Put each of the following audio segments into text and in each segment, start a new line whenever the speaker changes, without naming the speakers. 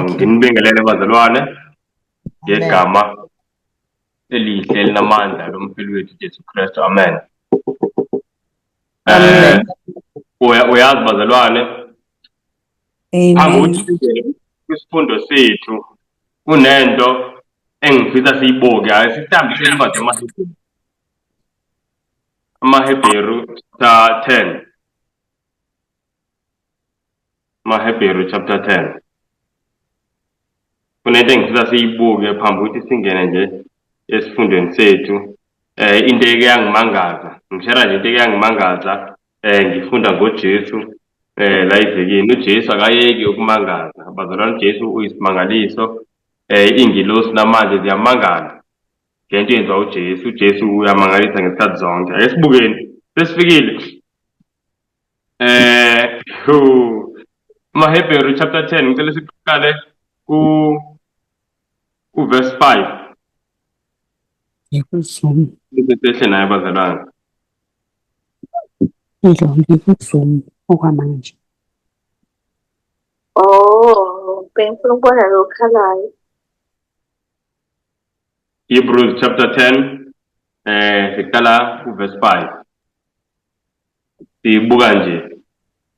Nginibingelele bazalwane
Amen.
ngegama elihle elinamandla lompheli wethu Jesu Kristu. Amen.
Amen.
Uyazi bazalwane, phambi
Amen.
kokuthi singene kwisifundo sethu kunento engifisa siyibuke. Asihlambise incwadi yamaHebheru. AmaHebheru chapter 10. AmaHebheru chapter 10. Kunento engifisa siyibuke phambi kokuthi singene nje esifundweni sethu. Into eke yangimangaza, ngishera nje into eke yangimangaza ngifunda ngoJesu la ivekini. uJesu akayeki ukumangaza bazalwane. uJesu uyisimangaliso. Ingilosi namanje ziyamangala ngento yenziwa uJesu. uJesu uyamangalisa ngesikhathi zonke. Ake sibukeni, sesifikile AmaHebheru chapter 10. Ngicela siqale verse 5.
Ngikuzuma.
Sehle naye bazalwane.
Ngikuzuma okwamanje.
Oh, bengifuna ukubona lo khalayo.
Hebrews chapter 10, siqala verse 5. Sibuka nje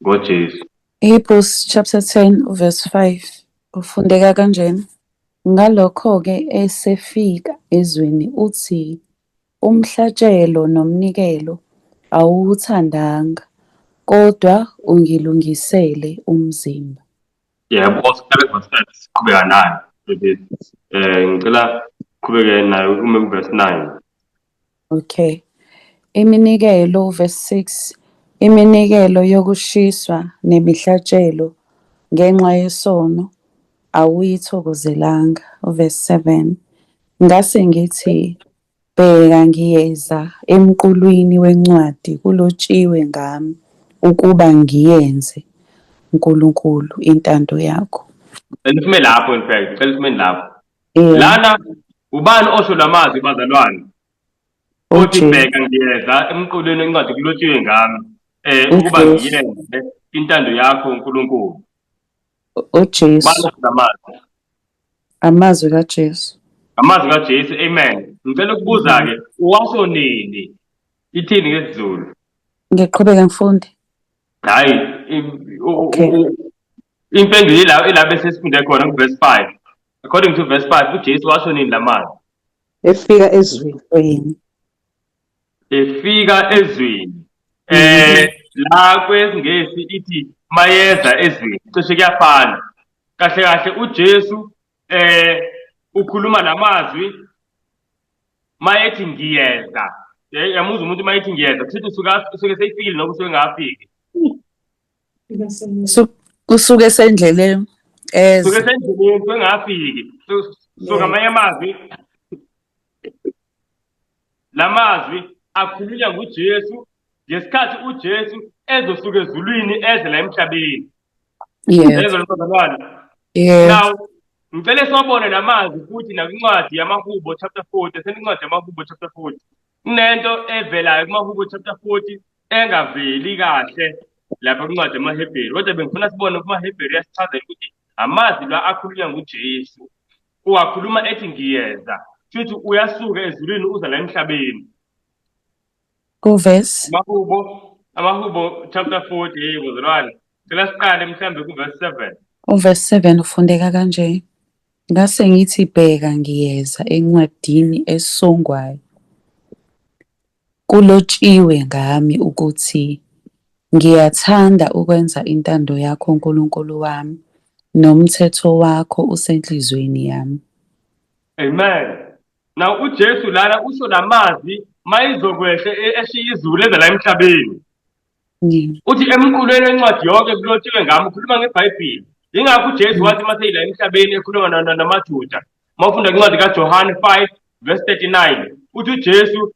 ngoJesu.
Hebrews chapter 10 verse 5 ufundeka kanjena. Ngalokho-ke esefika ezweni uthi, umhlatshelo nomnikelo awuwuthandanga, kodwa ungilungisele umzimba.
Yebo, siqale verse 5 siqhubeka nayo. Ngicela siqhubeke nayo verse 9.
Okay. Iminikelo, verse 6, iminikelo yokushiswa nemihlatshelo ngenxa yesono awuyithokozelanga. Verse 7, ngase ngithi, bheka ngiyeza emqulwini wencwadi kulotshiwe ngami ukuba ngiyenze, Nkulunkulu, intando yakho.
Sime lapho in fact, cela sime lapho.
Yeah.
Lana ubani osho lamazwi bazalwane? Othi
uJesu.
bheka ngiyeza emqulwini wencwadi kulotshiwe ngami ukuba
uJesu.
ngiyenze intando yakho uNkulunkulu.
uJesu.
Ubani osho lamazwi?
Amazwi kaJesu.
Amazwi kaJesu. Amen. Ngicela ukubuza-ke, uwasho nini? Ithini ngesiZulu?
Ngiqhubeka ngifunde.
Hayi, impendulo ila bese sifunde khona verse 5. According to verse 5, uJesu washo nini lamazwi?
Efika ezweni.
Efika ezweni. La kwesingesi ithi mayeza ezweni. Cishe kuyafana. Kahle kahle uJesu ukhuluma lamazwi mayethi ngiyeza. Yamuzwa umuntu mayethi ngiyeza, kusho usuke seyifikile noma usuke ngafiki.
Kusuke esendleleni
Suke sendleleni usuke ngafiki. So ngamanye amazwi lamazwi akhulunywa nguJesu ngesikhathi uJesu ezosuka ezulwini eze la emhlabeni. Now ngicela sobone lamazwi futhi nakwincwadi yamaHubo chapter 40. Senincwadi yamaHubo chapter 40. Kunento evelayo kumaHubo chapter 40 engaveli kahle lapha kwincwadi yamaHebheru. Kodwa bengifuna sibone kumaHebheru yasichazela ukuthi amazwi la akhulunywa nguJesu. Uwakhuluma ethi ngiyeza, futhi uyasuka ezulwini uza la emhlabeni.
Kuverse
AmaHubo chapter 40 bazalwane. Cela siqale mhlambe kuverse 7.
Uverse 7 ufundeka kanje. Ngase ngithi bheka ngiyeza encwadini esongwayo kulotshiwe ngami ukuthi ngiyathanda ukwenza intando yakho Nkulunkulu wami, nomthetho wakho usenhlizweni yami.
Amen. Now uJesu lana usho lamazwi mayizokwehle eshiya izulu eza la emhlabeni. Uthi emqulweni wencwadi yonke kulotshiwe ngami, ukhuluma ngeBhayibheli. Yingakho uJesu wathi mase ila emhlabeni ekhuluma namaJuda. Mawufunda incwadi kaJohane 5 verse 39, uthi uJesu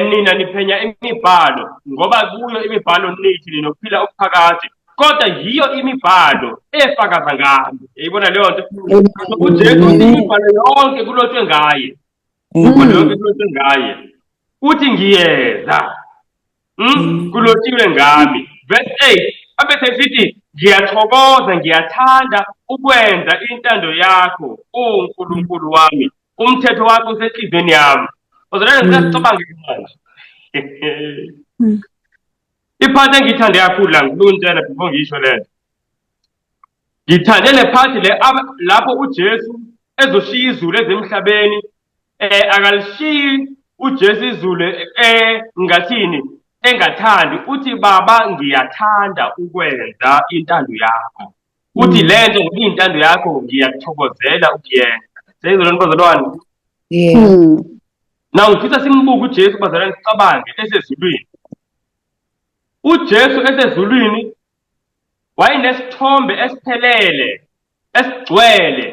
nina niphenya imibhalo ngoba kuyo imibhalo nithi ninokuphila okuphakathi, kodwa yiyo imibhalo efakaza ngami. Yayibona leyo nto? uJesu imibhalo yonke kulotshwe ngaye. Imibhalo yonke kulotshwe ngaye. Uthi ngiyeza kulotshiwe ngami. Verse 8 abese sithi ngiyathokoza ngiyathanda ukwenza intando yakho uNkulunkulu wami umthetho wakho usenhlizweni yami bazalwane ngiyasicabange manje iphathi engiyithande kakhulu la ngiluntsela before ngisho lento ngithande le phathi le lapho uJesu ezoshiya izulu ezemhlabeni akalishiyi uJesu izulu ngathini engathandi uthi baba ngiyathanda ukwenza intando yakho uthi lento ngiyintando yakho ngiyakuthokozela ukuyenza seyizolona bazalwane naw ngifisa simbuke uJesu bazalwane sicabange esezulwini uJesu esezulwini wayenesithombe esiphelele esigcwele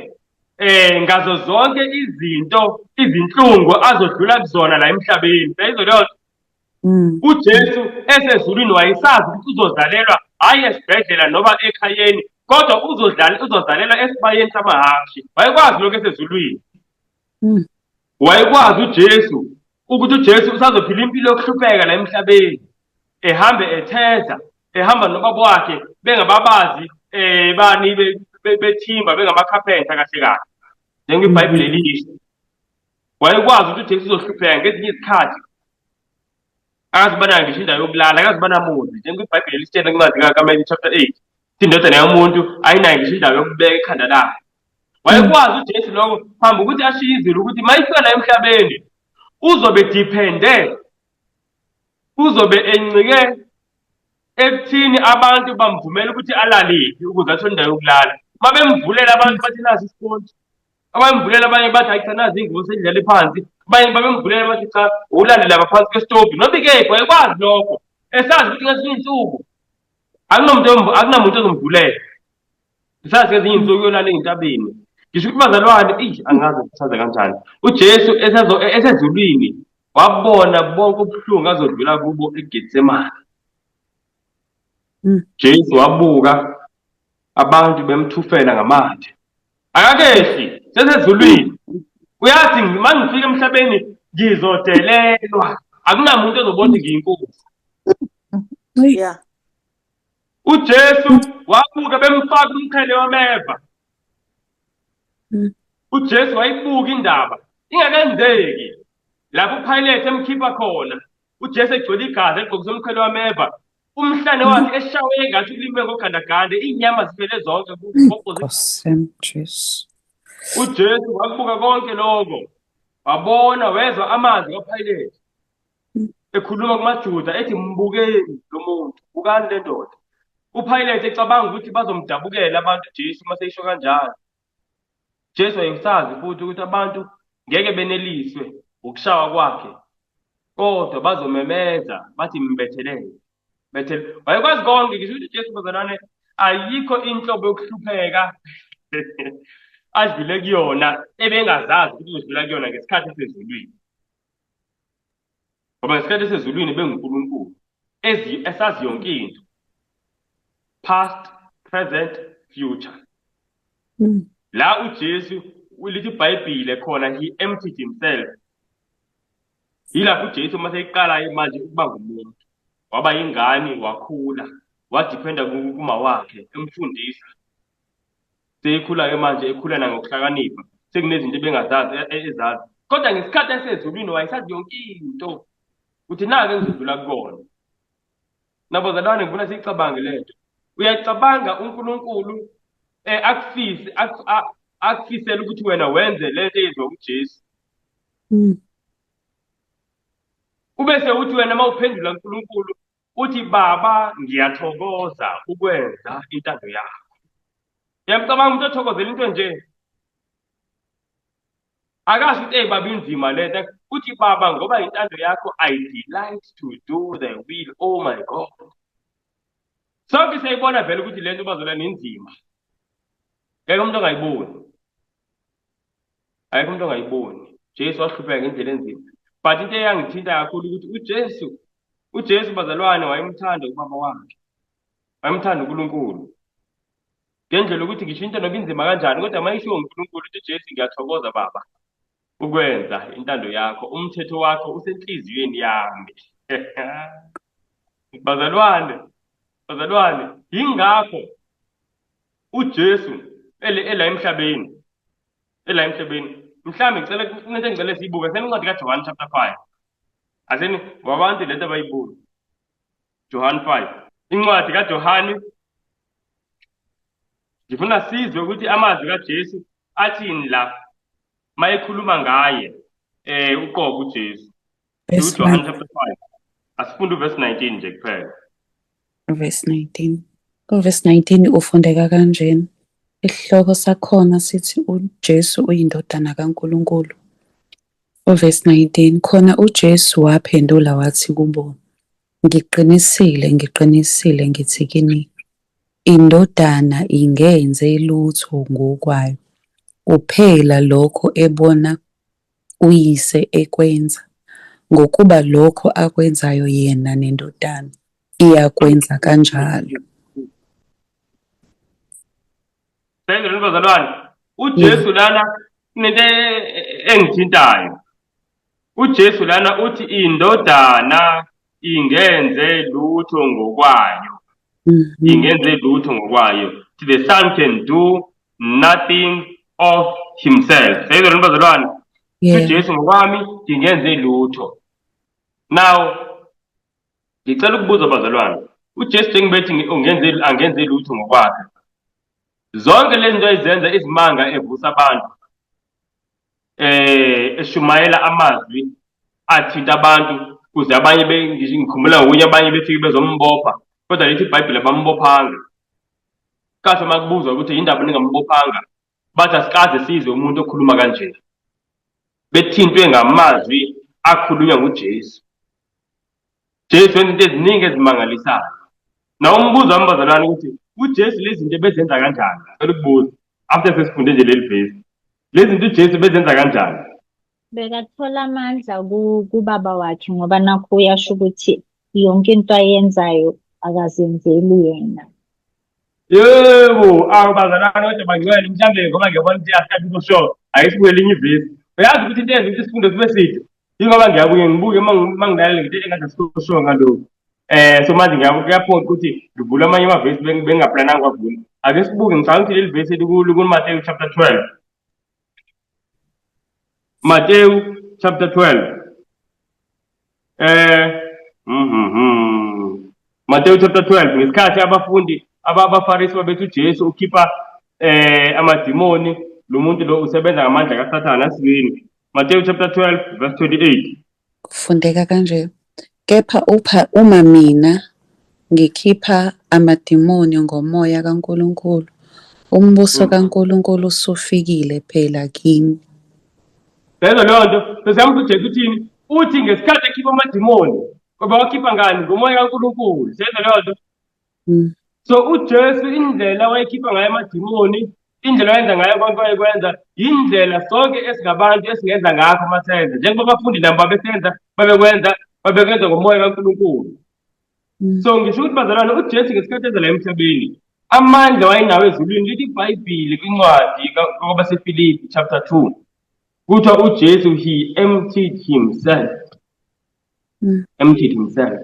ngazo zonke izinto izinhlungu azodlula kuzona la emhlabeni seyizolona uJesu esezulwini wayesazi ukuthi uzozalelwa hayi esibhedlela noma ekhayeni kodwa uzozalelwa esibayeni samahhashi wayekwazi lokho esezulwini wayekwazi uJesu ukuthi uJesu usazophila impilo yokuhlupheka la emhlabeni ehambe etheza ehamba nobaba wakhe bengababazi bani bethimba bengamakhaphenta kahle kahle njengeBhayibheli elisho wayekwazi ukuthi uJesu uzohlupheka ngezinye izikhathi akazibana ngisho indawo yokulala akazibana muzi njengeBhayibheli lisitshela kwincwadi kaMatthew chapter 8 indodana yomuntu ayinayo ngisho indawo yokubeka ikhanda lakhe wayekwazi uJesu lokho phambi ukuthi ashiye izulu ukuthi mayifika la emhlabeni uzobe depende uzobe encike ekuthini abantu bamvumela ukuthi alaliphi ukuze athole indawo yokulala mabemvulela abantu bathi nazi isiponti abamvulela abanye bathi hayi cha nazi ingubo edlala phansi abanye babemvulela bathi cha ulalela ngaphansi kwesitopi noba-ke wayekwazi lokho esazi ukuthi ngezinye insuku akunamuntu ozomvulela esazi ngezinye insuku uyolala ey'ntabeni ngisho ukuthi bazalwane angazi kuchaza kanjani uJesu esezulwini wabona bonke ubuhlungu azodlula kubo eGetsemane Jesu wabuka abantu bemthufela ngamathe akakehli sesezulwini uyathi mangifika emhlabeni ngizodelelwa akunamuntu ozobona ngiyinkosi uJesu wabuka bemfaka umqhele wameva uJesu wayibuka indaba ingakenzeki lapho uPilate emkhipha khona uJesu egcwele igazi egqokise umqhele wameva umhlane wakhe eshawe engathi ulimwe ngogandaganda inyama ziphele zonke uJesu wakubuka konke lokho wabona wezwa amazwi kaPilate ekhuluma kumaJuda ethi mbukeni lo muntu bukani le ndoda uPilate ecabanga ukuthi bazomdabukela abantu uJesu mase isho kanjalo Jesu wayesazi futhi ukuthi abantu ngeke beneliswe ukushawa kwakhe kodwa bazomemeza bathi mbethelele wayekwazi konke ngisho ukuthi Jesu bazalwane ayikho inhlobo yokuhlupheka adlule kuyona ebengazazi ukuthi uzodlula kuyona ngesikhathi esezulwini ngoba ngesikhathi esezulwini benguNkulunkulu esazi yonke into past present future la uJesu ulithi iBhayibhile khona he emptied himself yilapho uJesu mase eqala manje ukuba ngumuntu waba yingane wakhula wadependa kuma wakhe emfundisa seyikhula manje ekhulana ngokuhlakanipha sekunezinto ebengazazi ezazi kodwa ngesikhathi esezulwini wayesazi yonke into uthi nake ngizodlula kukona nabazalwane ngifuna siyicabange lento uyacabanga uNkulunkulu akufisela ukuthi wena wenze lento ezwa uJesu ubese uthi wena mawuphendula uNkulunkulu uthi baba ngiyathokoza ukwenza intando yakho yamcabanga umuntu othokozela into nje akasho ukuthi baba inzima lento uthi baba ngoba intando yakho I delight to do the will oh my God sonke siyayibona vele ukuthi lento bazolana inzima ngeke umuntu ongayiboni Jesu wahlupheka ngendlela enzima but into eyangithinta kakhulu ukuthi uJesu bazalwane wayemthanda ubaba wakhe wayemthanda uNkulunkulu ngendlela ukuthi ngisho into noba inzima kanjani kodwa mayisho uNkulunkulu uthi Jesu ngiyathokoza baba ukwenza intando yakho umthetho wakho usenhliziyweni yami bazalwane yingakho uJesu ela emhlabeni mhlambe ngicela into engicela siyibuke sencwadi kaJohn chapter 5 aseni wabantu lento abayibuka John 5 incwadi kaJohn ngifuna sizwe ukuthi amazwi kaJesu athini la mayekhuluma ngaye uqobo uJesu uJohn chapter 5 asifunde uverse 19 nje kuphela
verse 19. Verse 19 ufundeka kanjena. Isihloko sakhona sithi uJesu uyindodana kaNkulunkulu. Verse 19 khona uJesu waphendula wathi kubo, ngiqinisile ngithi kini, indodana ingenze lutho ngokwayo, kuphela lokho ebona uyise ekwenza, ngokuba lokho akwenzayo yena nendodana iyakwenza kanjalo.
Sengele bazalwane uJesu lana into engithintayo. uJesu lana uthi indodana ingenze lutho ngokwayo. Ingenze lutho ngokwayo. The son can do nothing of himself. Sengele bazalwane uJesu ngokwami ngingenze lutho. Now ngicela ukubuza bazalwane uJesu njengobethi angenze lutho ngokwakhe. Zonke lezi zinto ezenza izimanga evusa abantu eshumayela amazwi athinta abantu kuze abanye ngikhumbula ngokunye abanye befike bezombopha kodwa lithi iBhayibheli abambophanga. Kahle makubuzwa ukuthi yindaba ningambophanga bathi asikaze sizwe umuntu okhuluma kanje. Bethintwe ngamazwi akhulunywa nguJesu. Jesu wenza into eziningi ezimangalisayo. Na umbuzo wami bazalwane ukuthi uJesu lezi zinto bezenza kanjani? Ngicela ukubuza after sesifunde nje leli verse. Lezi zinto uJesu bezenza kanjani?
Bekathola amandla kubaba wakhe ngoba nakho uyasho ukuthi yonke into ayenzayo akazenzeli yena.
Yebo, bazalwane kodwa bangcwele mhlambe ngoba ngiyabona ukuthi asikathi kusho ayisibuke elinye ivesi. Uyazi ukuthi into ezinto isifundo sibe sithi yingoba ngiyabuye ngibuke mangilalela ngite engathi sikusho ngalokho. So manje ngiyaphoqa ukuthi ngivule amanye amavesi bengingaplananga kwavula. Ake sibuke ngicabanga ukuthi leli vesi liku Matthew chapter 12. Matthew chapter 12. Matthew chapter 12 ngesikhathi abafundi abafarisi babethi uJesu ukhipha amadimoni lo muntu lo usebenza ngamandla kaSathane asizini. Matthew chapter 12 verse 28.
Kufundeka kanje. Kepha uma mina ngikhipha amadimoni ngomoya kaNkulunkulu, umbuso kaNkulunkulu usufikile phela kini.
Lezo leyo nto sesiyambuza uJesu uthini? Uthi ngesikhathi ekhipha amadimoni ngoba wakhipha ngani? Ngomoya kaNkulunkulu. Lezo leyo nto. So uJesu indlela wayekhipha ngayo amadimoni, indlela ayenza ngayo konke ayekwenza, indlela sonke esingabantu esingenza ngakho masenza. Njengoba abafundi nabo babekwenza ngomoya kaNkulunkulu. So ngisho ukuthi bazalwane uJesu ngesikhathi eza la emhlabeni amandla wayenawo ezulwini lithi iBhayibheli kwincwadi kwabaseFilipi chapter 2. Kuthiwa uJesu he emptied himself. Emptied himself.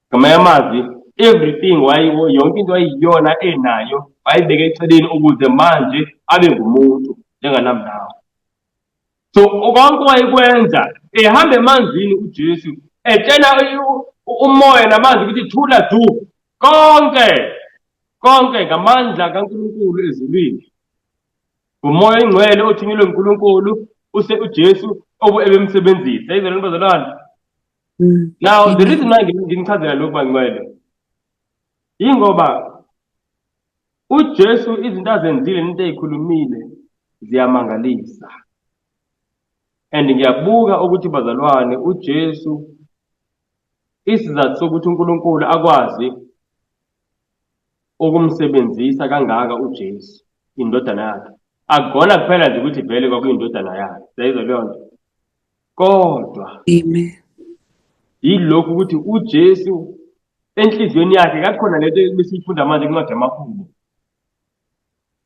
Ngamanye amazwi everything yonke into ayiyona enayo wayibeka eceleni ukuze manje abe ngumuntu njenganami nawe. So konke wayekwenza ehamba emanzini uJesu etshela umoya namanzi ukuthi thula du konke ngamandla kaNkulunkulu ezulwini. Umoya ingcwele othunyelwe nguNkulunkulu uJesu ebemsebenzisa. Izolo bazalwane. Now the reason why nginichazela lokhu bangcwele ingoba uJesu izinto azenzile into ezikhulumile ziyamangalisa. And ngiyabuka ukuthi bazalwane uJesu isizathu sokuthi uNkulunkulu akwazi ukumsebenzisa kangaka uJesu indodana yakhe. Akugona kuphela nje ukuthi vele kwakuyindodana yakhe. Seyizwa leyo nto. Kodwa yilokhu ukuthi uJesu enhliziyweni yakhe kakhona lento besiyifunda manje kwincwadi yamaHubo.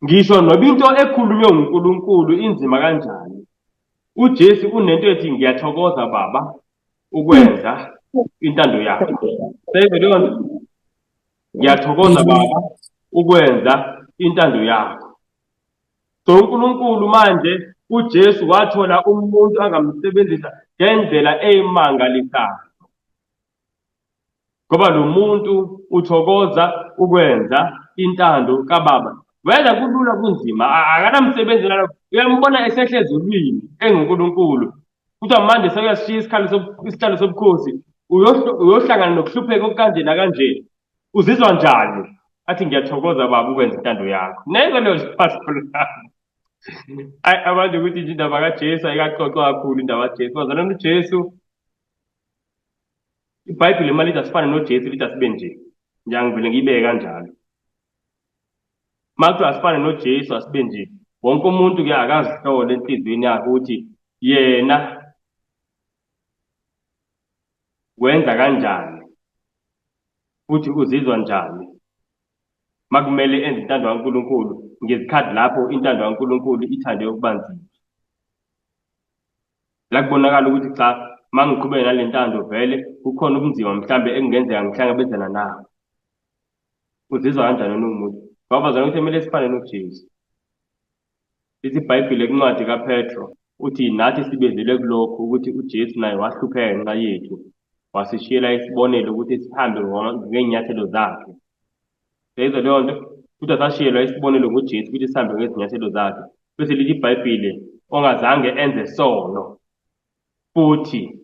Ngisho noba into ekhulunywe nguNkulunkulu inzima kanjani, uJesu unento ethi ngiyathokoza baba ukwenza intando yakho. Seyizwa leyo nto. Ngiyathokoza baba ukwenza intando yakho. So uNkulunkulu manje uJesu wathola umuntu angamsebenzisa ngendlela eyimangalisayo. Ngoba lo muntu uthokoza ukwenza intando kaBaba. Wena kulula kunzima, akanamsebenzi nalo. Uyambona esehle ezulwini enguNkulunkulu. Kuthiwa manje sekuyashiya isihlalo sobukhosi, uyohlangana nokuhlupheka okukanje nakanje. Uzizwa njani? Athi ngiyathokoza Baba ukwenza intando yakho. Neze leyo sipasipho lakho. Abantu ukuthi nje indaba kaJesu ayikaxoxwa kakhulu indaba kaJesu. Bazalwane uJesu, iBhayibheli uma lithi asifane noJesu lithi asibe nje. Ngiyangivele ngiyibeke kanjalo. Uma kuthiwa asifane noJesu asibe nje, wonke umuntu-ke akazihlole enhliziyweni yakhe ukuthi yena wenza kanjani futhi uzizwa njani uma kumele enze intando kaNkulunkulu ngezikhathi lapho intando kaNkulunkulu ithande ukuba nzima. La kubonakala ukuthi cha, uma ngiqhubeke nale ntando vele kukhona ubunzima mhlambe engenzeka ngihlangabezana nawo. Uzizwa kanjani nomuntu? Ngoba bazalwane ukuthi kumele sifane noJesu. Lithi iBhayibheli encwadi kaPetro uthi nathi sibezelwe kulokho ukuthi uJesu naye wahlupheka ngenxa yethu, wasishiyela isibonelo ukuthi sihambe ngeenyathelo zakhe. Seyizwa leyo nto? Ukuthi sashiyelwa isibonelo nguJesu ukuthi sihambe ngezinyathelo zakhe. Bese lithi iBhayibheli ongazange enze sono futhi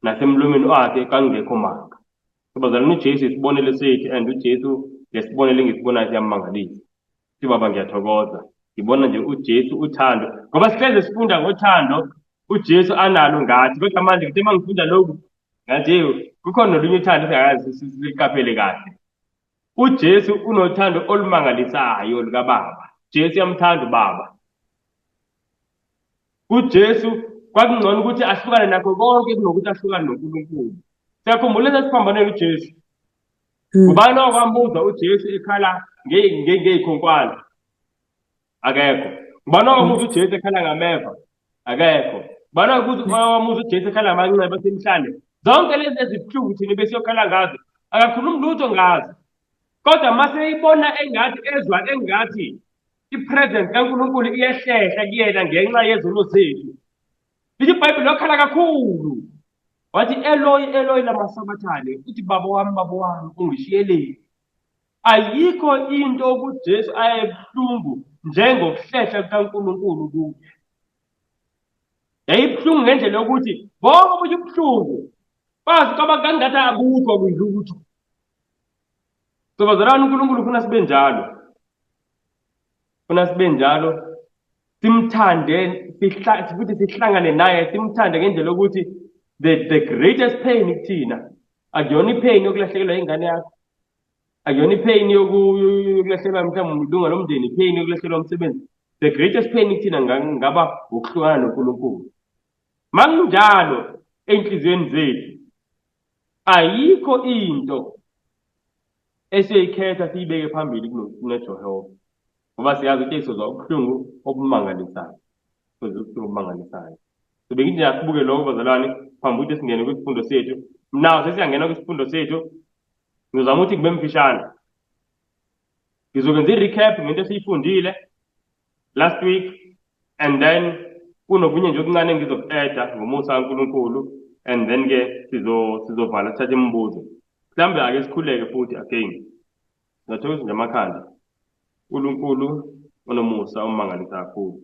nasemlomeni wakhe kangekho manga. Bazalwane uJesu isibonelo sethu, and uJesu lesibonelo engisibonayo siyamangalisa. Baba ngiyathokoza. Ngibona nje uJesu uthando. Ngoba sihleze sifunda ngothando uJesu analo ngathi. Kodwa manje ngithi uma ngifunda lokhu ngathi kukhona nolunye uthando esingakazi siliqaphele kahle. uJesu unothando olumangalisayo likaBaba. Jesu uyamthanda uBaba. uJesu kwakungcono ukuthi ahlukane nakho konke kunokuthi ahlukane noNkulunkulu. Siyakhumbula lesiphambanelo uJesu. Ubani okwambuza uJesu ekhala ngey'khonkwane? Akekho. Ubani okwambuza uJesu ekhala ngameva? Akekho. Ubani okwambuza uJesu ekhala ngamanxeba asemhlane? Zonke lezi ezibuhlungu thina besiyokhala ngazo akakhulumi lutho ngazo. Kodwa mase ibona engathi ezwa engathi ipresence kaNkulunkulu iyehlehla kuyena ngenxa yezono zethu. Lithi iBhayibheli lokhala kakhulu. Wathi Eloi Eloi lama sabathane, uthi baba wami ungishiyeleni. Ayikho into kuJesu ayebuhlungu njengokuhlehla kukaNkulunkulu kuye. Yayibuhlungu ngendlela yokuthi bonke obunye ubuhlungu bazi kwabakangathi akukho kuyilutho. So bazalwane uNkulunkulu ufuna sibe njalo. Ufuna sibe njalo. Simthande futhi sihlangane naye simthande ngendlela yokuthi the greatest pain kuthina akuyona ipain yokulahlekelwa ingane yakho. Akuyona ipain yokulahlekelwa mhlawumbe umlunga lomndeni, ipain yokulahlekelwa umsebenzi. The greatest pain kuthina ngaba ukuhlukana noNkulunkulu. Manginjalo enhliziyweni zethu ayikho into esiyikhetha siyibeke phambili kunoJehova. Ngoba siyazi ukuthi sizwa ubuhlungu obumangalisayo. Sizwa ubuhlungu obumangalisayo. Bengithi asibuke lokho bazalwane phambi ukuthi singene kwisifundo sethu. Nawo sesiyangena kwisifundo sethu. Ngizama ukuthi kube mfishane. Ngizokwenza i-recap ngento esiyifundile last week, and then kunokunye nje okuncane engizoku-add ngomusa kaNkulunkulu, and then ke sizovala sithathe imibuzo. Mhlambe ake sikhuleke futhi again. Ngiyathokoza nje amakhanda. uNkulunkulu onomusa omangalisa kakhulu.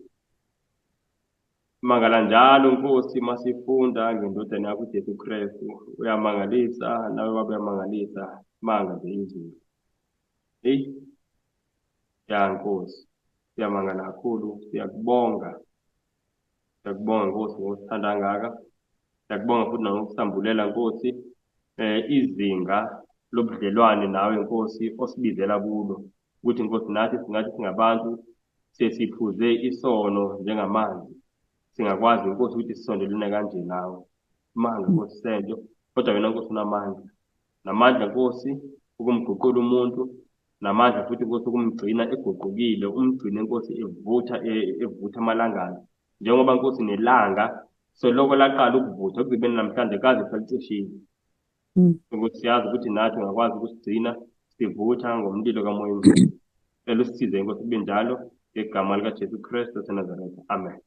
Mangala njalo Nkosi masifunda ngendodana yakho uJesu Kristu. Uyamangalisa nawe baba uyamangalisa. Manga nje izulu. Hey. Ya Nkosi. Siyamangala kakhulu, siyakubonga. Siyakubonga Nkosi ngokuthanda ngaka. Siyakubonga futhi nangokusambulela Nkosi izinga lobudlelwane nawe Nkosi osibizela kulo. Ukuthi Nkosi nathi singathi singabantu sesiphuze isono njengamanzi. Singakwazi Nkosi ukuthi sisondelene kanje nawe. Manga Nkosi sento, kodwa wena Nkosi unamandla. Namandla Nkosi ukumguqula umuntu, namandla futhi Nkosi ukumgcina eguqukile, umgcine Nkosi evutha amalangana. Njengoba Nkosi nelanga soloko laqala ukuvutha ekugcibeni namhlanje kaze kusalicishile. Ukuthi siyazi ukuthi nathi ungakwazi ukusigcina sivutha ngomlilo kamoya. elusisize inkosi kube njalo ngegama likaJesu Kristu waseNazaretha. Amen.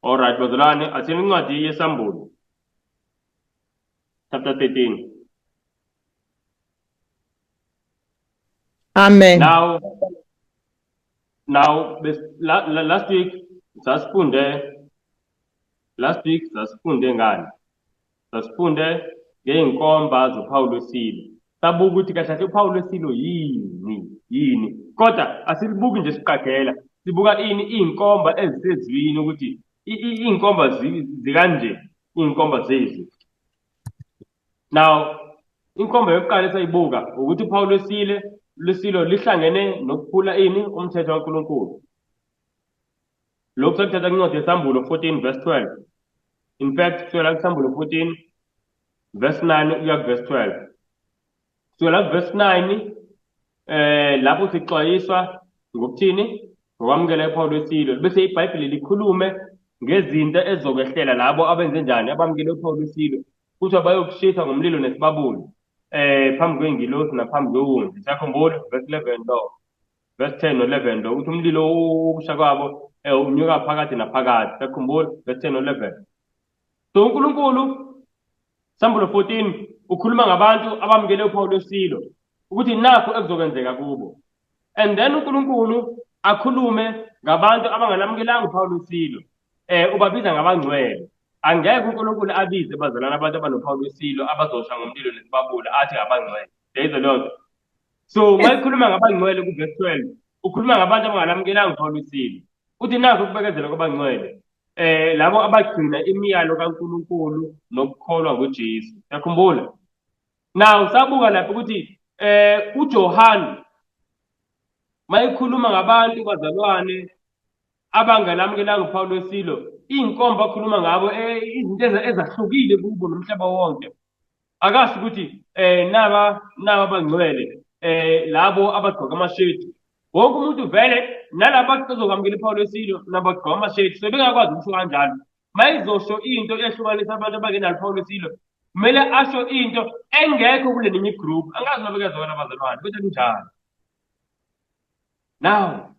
Alright, bazalwane, athini incwadi yesambulo chapter 13.
Amen.
Now, last week sasifunde ngani? Sasifunde ngeenkomba zoPawulo wesilo. Sabuka ukuthi kahle uPawulo wesilo yini. Kodwa asilibuki nje siqagela. Sibuka iy'nkomba ezisezwini ukuthi iy'nkomba zikanje, iy'nkomba zezi. Now, inkomba yokuqala esayibuka ukuthi uPawulo wesilo lihlangene nokuphula umthetho kaNkulunkulu. Lokhu sakuthatha kwincwadi yesambulo 14 verse 12. In fact, kusukela kwisambulo 14 verse 9 ukuya verse 12. Kusukela verse 9 lapho sixwayiswa ngokuthini? Ngokwamukela uPawulo wesilo. Bese iBhayibheli likhulume ngezinto ezizokwehlela labo abenze njani abamukele uPawulo wesilo. Kuthiwa bayokushisa ngomlilo nesibabuli phambi kwengilosi naphambi kwewundlu. Siyakhumbula verse 11 lo, verse 10 no11 lo, ukuthi umlilo wokusha kwabo unyuka phakathi naphakathi. Siyakhumbula verse 10 no11. So uNkulunkulu Sambulo 14 ukhuluma ngabantu abamukele uPawulo wesilo ukuthi nakho ekuzokwenzeka kubo. And then uNkulunkulu akhulume ngabantu abanganamukelanga uPawulo wesilo, ubabiza ngabangcwele. Angeke uNkulunkulu abize bazalana abantu abanoPawulo wesilo abazosha ngomlilo nesibabula athi ngabangcwele. There is a lot. So mayikhuluma ngabangcwele ku verse 12 ukhuluma ngabantu abanganamukelanga uPawulo wesilo. Uthi nakho ukubekezela kwabangcwele labo abagcina imiyalo kaNkulunkulu nokukholwa ngoJesu. Yakhumbula? Now sabuka lapho ukuthi uJohane mayikhuluma ngabantu bazalwane abanganamukelanga uPawulo wesilo, iy'nkomba akhuluma ngabo izinto ezahlukile kubo nomhlaba wonke. Akasho ukuthi naba abangcwele labo abagqoka amasheti. Wonke umuntu vele nalaba bazokwamukela uPawulo wesilo nabagqoka amasheti sebengakwazi ukusho kanjalo. Mayizosho into ehlukanisa abantu abangenalo uPawulo wesilo, kumele asho into engekho kule nenye igroup. Angazi noba kezona abazalwane bese kunjalo. Now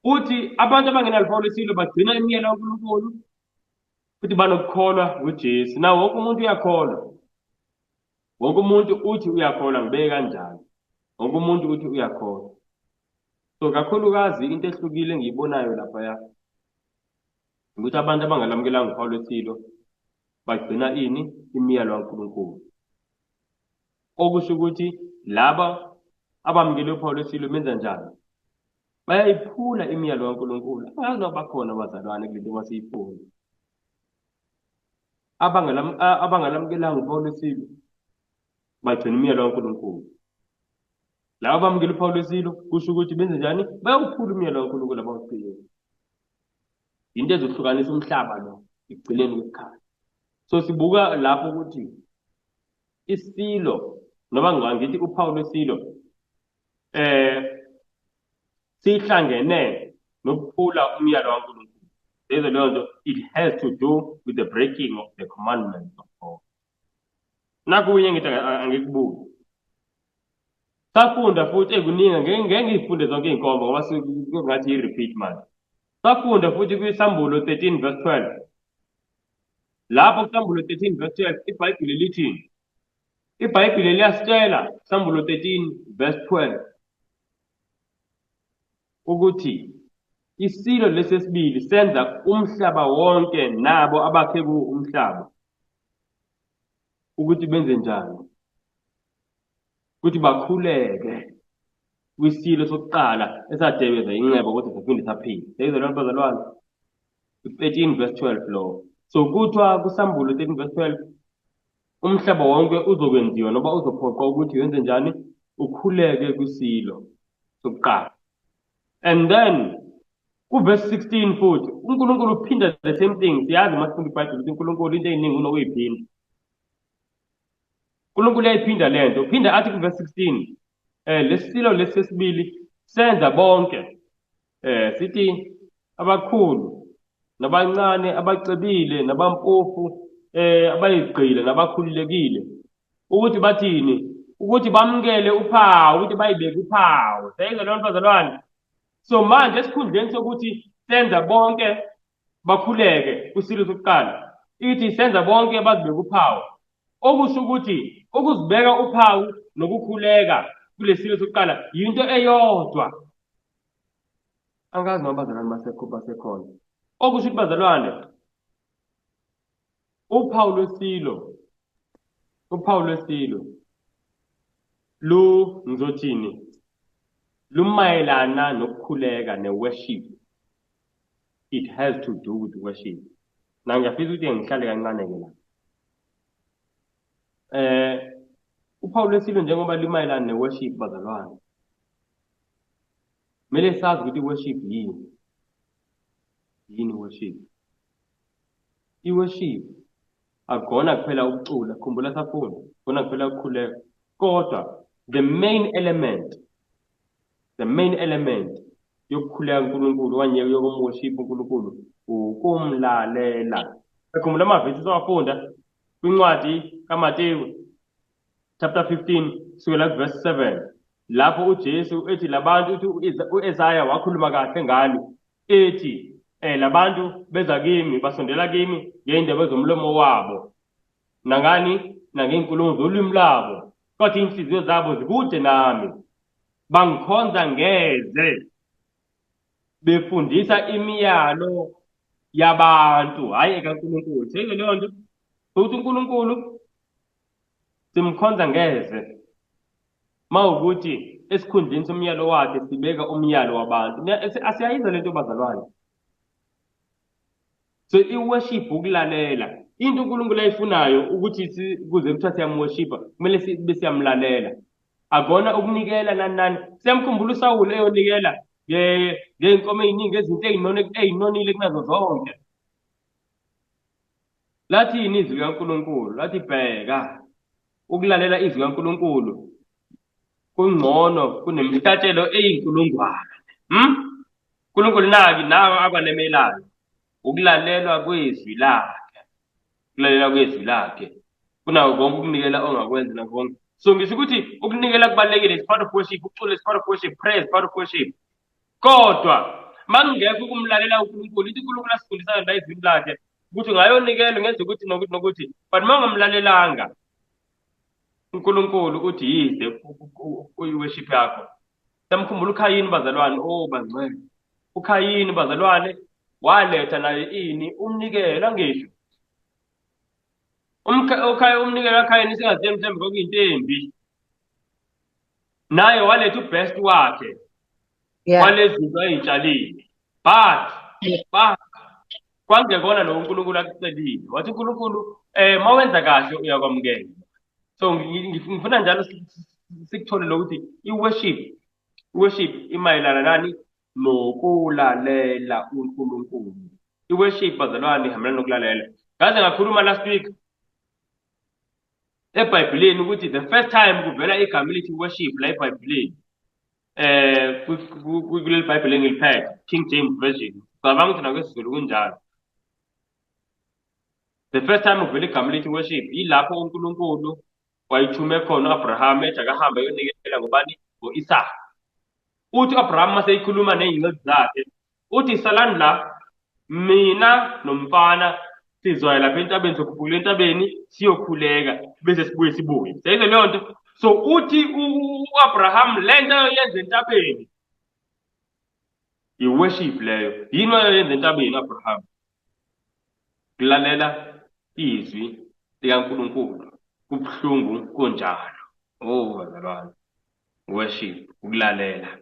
uthi abantu abangenalo uPawulo wesilo bagcina imiyalo kaNkulunkulu futhi banokukholwa ngoJesu. Now wonke umuntu uyakholwa. Wonke umuntu uthi uyakholwa, ngibeke kanjalo. Wonke umuntu uthi uyakholwa. So kakhulukazi into ehlukile engiyibonayo lapha ukuthi abantu abanganamukelanga uPawulo wesilo bagcina imiyalo kaNkulunkulu. Okusho ukuthi laba abamukele uPawulo wesilo benza njani? Bayayiphula imiyalo kaNkulunkulu. Angazi noba bakhona abazalwane kulento masiyifunda. Abanganamukelanga uPawulo wesilo bagcina imiyalo kaNkulunkulu. Laba abamukele uPawulo wesilo kusho ukuthi benze njani? Bayawuphula imiyalo kaNkulunkulu abawuphile. Into ezohlukanisa umhlaba lo ekugcineni kwesikhathi. So sibuka lapho ukuthi isilo noma ngithi uPawulo wesilo sihlangene nokuphula umyalo kaNkulunkulu. There's a lot of it has to do with the breaking of the commandments of God. Nakunye ngithi angikubuki. Safunda futhi kuningi ngeke ngizifunde zonke iy'nkomba ngoba ngathi i-repeat manje. Safunda futhi kwisambulo 13 verse 12. Lapho kusambulo 13 verse 12 iBhayibheli lithi, iBhayibheli liyasitshela kusambulo 13 verse 12 ukuthi isilo lesesibili senza umhlaba wonke nabo abakhe kuwo umhlaba ukuthi benze njani? Ukuthi bakhuleke kwisilo sokuqala esadebeza inxeba kodwa saphinde saphila. Seyizwe lona bazalwane? 13 verse 12 lo. So kuthiwa kusambulo 13 verse 12 umhlaba wonke uzokwenziwa noba uzophoqwa ukuthi wenze njani? Ukhuleke kwisilo sokuqala. And then verse 16 futhi uNkulunkulu uphinda the same thing. Siyazi masifunda iBhayibheli ukuthi uNkulunkulu into eyiningi unokuyiphinda. uNkulunkulu uyayiphinda lento. Uphinda athi verse 16 lesilo lesesibili senza bonke sithi abakhulu nabancane, abacebile nabampofu, abayigqile nabakhululekile ukuthi bathini? ukuthi bamukele uphawu ukuthi bayibeke uphawu. Seyizwa leyo nto bazalwane? So manje esikhundleni sokuthi senza bonke bakhuleke kusilo sokuqala, ithi senza bonke bazibeke uphawu. Okusho ukuthi ukuzibeka uphawu nokukhuleka kulesilo sokuqala yinto eyodwa. Angazi noma bazalwane basekhona. Okusho ukuthi bazalwane, uphawu lwesilo ngizothini, lumayelana nokukhuleka ne-worship. It has to do with worship. Na ngiyafisa ukuthi ngihlale kancane-ke la. Uphawu lwesilo njengoba limayelana ne-worship bazalwane, kumele sazi ukuthi i-worship yini. Yini i-worship? I-worship akona kuphela ukucula, khumbula safunda, akona kuphela ukukhuleka, kodwa the main element yokukhuleka uNkulunkulu okanye yokumworship uNkulunkulu ukumlalela. Khumbula amavesi sowafunda kwincwadi kaMateyu chapter 15 kusukela verse 7, lapho uJesu ethi labantu, uthi uEsaya wakhuluma kahle ngani, ethi labantu beza kimi basondela kimi ngeindebe zomlomo wabo nangani nangeenkulumo zolwimi labo, kodwa inhliziyo zabo zikude nami, bangikhonza ngeze befundisa imiyalo yabantu hayi ekaNkulunkulu. Seyizwe leyo nto? Ukuthi uNkulunkulu simkhonza ngeze mawukuthi esikhundleni somyalo wakhe sibeka umyalo wabantu. Asiyayizwa lento bazalwane. So i-worship ukulalela. Into uNkulunkulu ayifunayo ukuthi kuze kuthiwa siyamworshipa kumele sibe siyamlalela. Akona ukunikela nani. Siyamkhumbula uSawule eyonikela ngeenkomo eziningi ezinto eyinonile kunazo zonke. Lathini izwi likaNkulunkulu? Lathi bheka, ukulalela izwi likaNkulunkulu kungcono kunemihlatshelo eyinkulungwane. uNkulunkulu nawe akwanemelayo ukulalelwa kwezwi lakhe. Ukulalela kwezwi lakhe kunawo konke ukunikela ongakwenza nakonke. So ngisho ukuthi ukunikela kubalekile, is part of worship, ukucula is part of worship, praise is part of worship. Kodwa makungekho ukumlalela uNkulunkulu, ithi uNkulunkulu asifundisa la izwi lakhe ukuthi ngayonikela ngenze ukuthi nokuthi, but mangamlalelanga uNkulunkulu uthi yize uyi-worship yakho. Samkhumbula uKhayini bazalwane, bangcwele. uKhayini bazalwane waletha naye ini umnikelo ngisho. Umnikelo kaKhayini singaziye mhlawumbe kwakuyinto embi. Naye waletha ubest wakhe. Walezinto ayitshalile. But kwangekona lo uNkulunkulu akucelile. Wathi uNkulunkulu mawenza kahle uyakwamukela. So ngifuna njalo sikuthole lokuthi i-worship imayelana nani nokulalela uNkulunkulu. I-worship bazalwane ihambelana nokulalela. Ngaze ngakhuluma last week eBhayibhelini ukuthi the first time kuvela igama elithi worship la eBhayibhelini kuleli Bible engiliphethe, King James Version. Cabanga ukuthi nakwesiZulu kunjalo. The first time kuvela igama elithi worship yilapho uNkulunkulu wayithume khona uAbraham ethi akahamba yonikela ngobani? Ngo-Isaka. Uthi uAbraham maseyikhuluma ney'ncwadi zakhe uthi salani la mina nomfana sizoya lapha entabeni, sokhuphuka entabeni siyokhuleka bese sibuye sibuye. Seyizwe leyo nto? So uthi uAbraham le nto yenza entabeni i-worship leyo. Yini wayenza entabeni uAbraham? Kulalela izwi likaNkulunkulu. Kubuhlungu kunjalo. Bazalwane. Worship, ukulalela.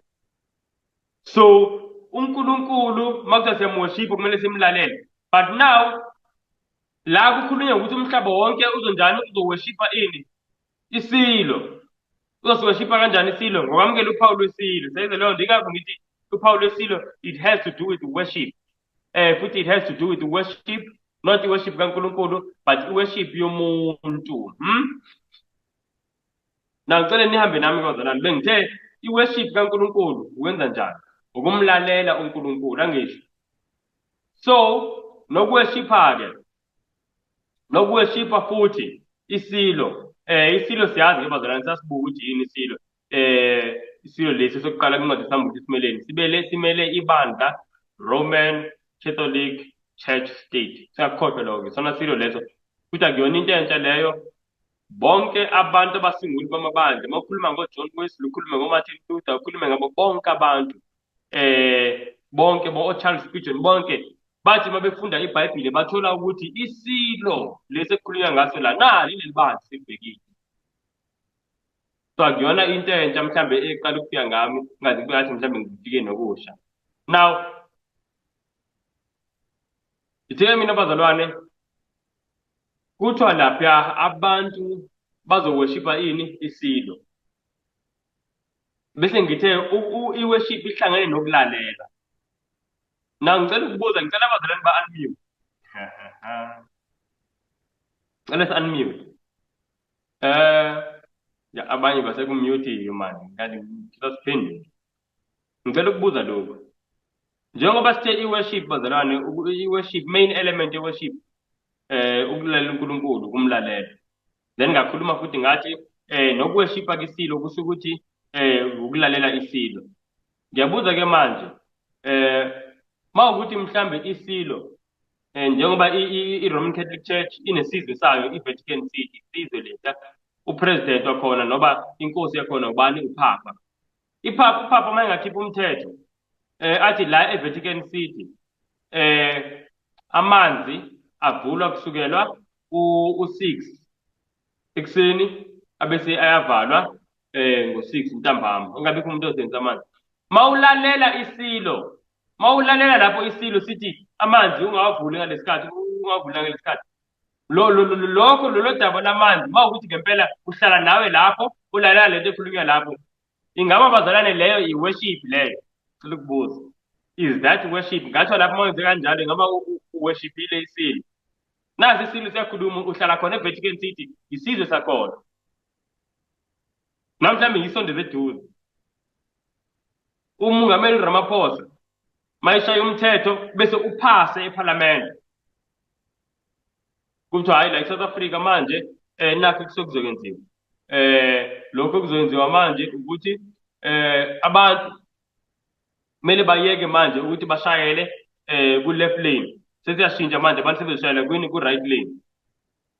So uNkulunkulu makuthiwa siyamworship kumele simlalele. But now la kukhulunywa ukuthi umhlaba wonke uzonjani, uzoworshipa ini? Isilo. Uzosiworshipa kanjani isilo? Ngokwamukela uphawu lwesilo. Seyizwe leyo nto? Ingakho ngithi uphawu lwesilo, it has to do with worship. Futhi it has to do with worship, not i-worship kaNkulunkulu, but i-worship yomuntu. Na ngicela nihambe nami bazalwane, bengithe i-worship kaNkulunkulu wenza njani? Ukumlalela uNkulunkulu, angisho. So nokuworshipa futhi isilo Isilo siyazi ke bazalwane, sasibuka ukuthi yini isilo. Isilo lesi sokuqala kwincwadi yaSambulo Isimeleni simele ibandla Roman Catholic Church State. Singakukhohlwa lokho, isona silo leso. Futhi akuyona into entsha leyo. Bonke abantu abasunguli bamabandla, uma ukhuluma ngoJohn Wesley, ukhulume ngoMartin Luther, ukhulume ngabo bonke abantu, bonke Charles Spurgeon, bonke bathi uma befunda iBhayibhile bathola ukuthi isilo lesi ekukhulunywa ngaso la nali leli bandla selibhekile. So akuyona into entsha mhlambe eqala ukufika ngami, ngathi ngathi mhlambe ngifike nokusha. Now itheke mina bazalwane, kuthiwa lapha abantu bazoworshipa ini isilo, bese ngithe i-worship ihlangene nokulalela. Na ngicela ukubuza, ngicela abazalwane ba-unmute. Ngicela si-unmute. Ya abanye basekumute manje, kanti siphendule. Ngicela ukubuza lokho. Njengoba sithe i-worship bazalwane, i-worship, main element ye-worship ukulalela uNkulunkulu, kumlalela. Then ngakhuluma futhi ngathi nokuworshipa kisilo kusho ukuthi ukulalela isilo. Ngiyabuza ke manje, mawukuthi mhlambe isilo njengoba i-Roman Catholic Church inesizwe sayo, i-Vatican City, isizwe lesa, upresident wakhona noba inkosi yakhona ubani, uPapa. uPapa uma engakhipha umthetho athi la e-Vatican City amanzi avulwa kusukelwa u-6 ekuseni abese ayavalwa ngo-6 ntambama, ungabikho umuntu osebenzisa amanzi. Mawulalela isilo, mawulalela lapho isilo sithi amanzi ungawavuli ngalesikhathi, ungavula ngalesikhathi, lokho lolo daba lamanzi mawukuthi ngempela uhlala nawe lapho ulalela lento ekhulunywa lapho, ingaba bazalwane leyo i-worship leyo? Ngicela ukubuza, is that worship? Ngathiwa lapho mawenze kanjalo ingaba uworshipile isilo. Nazi isilo siyakhuluma, uhlala khona e-Vatican City, isizwe sakhona. Namhlanje ngisondeze eduze. Umongameli Ramaphosa mayishaya umthetho bese uphase eParliament. Kuthiwa hayi la eSouth Africa manje nakho kusokuzokwenziwa. Lokho kuzokwenziwa manje ukuthi abantu kumele bayeke manje ukuthi bashayele ku-left lane. Sesiyashintsha manje abantu sebezishayela kwini, ku-right lane.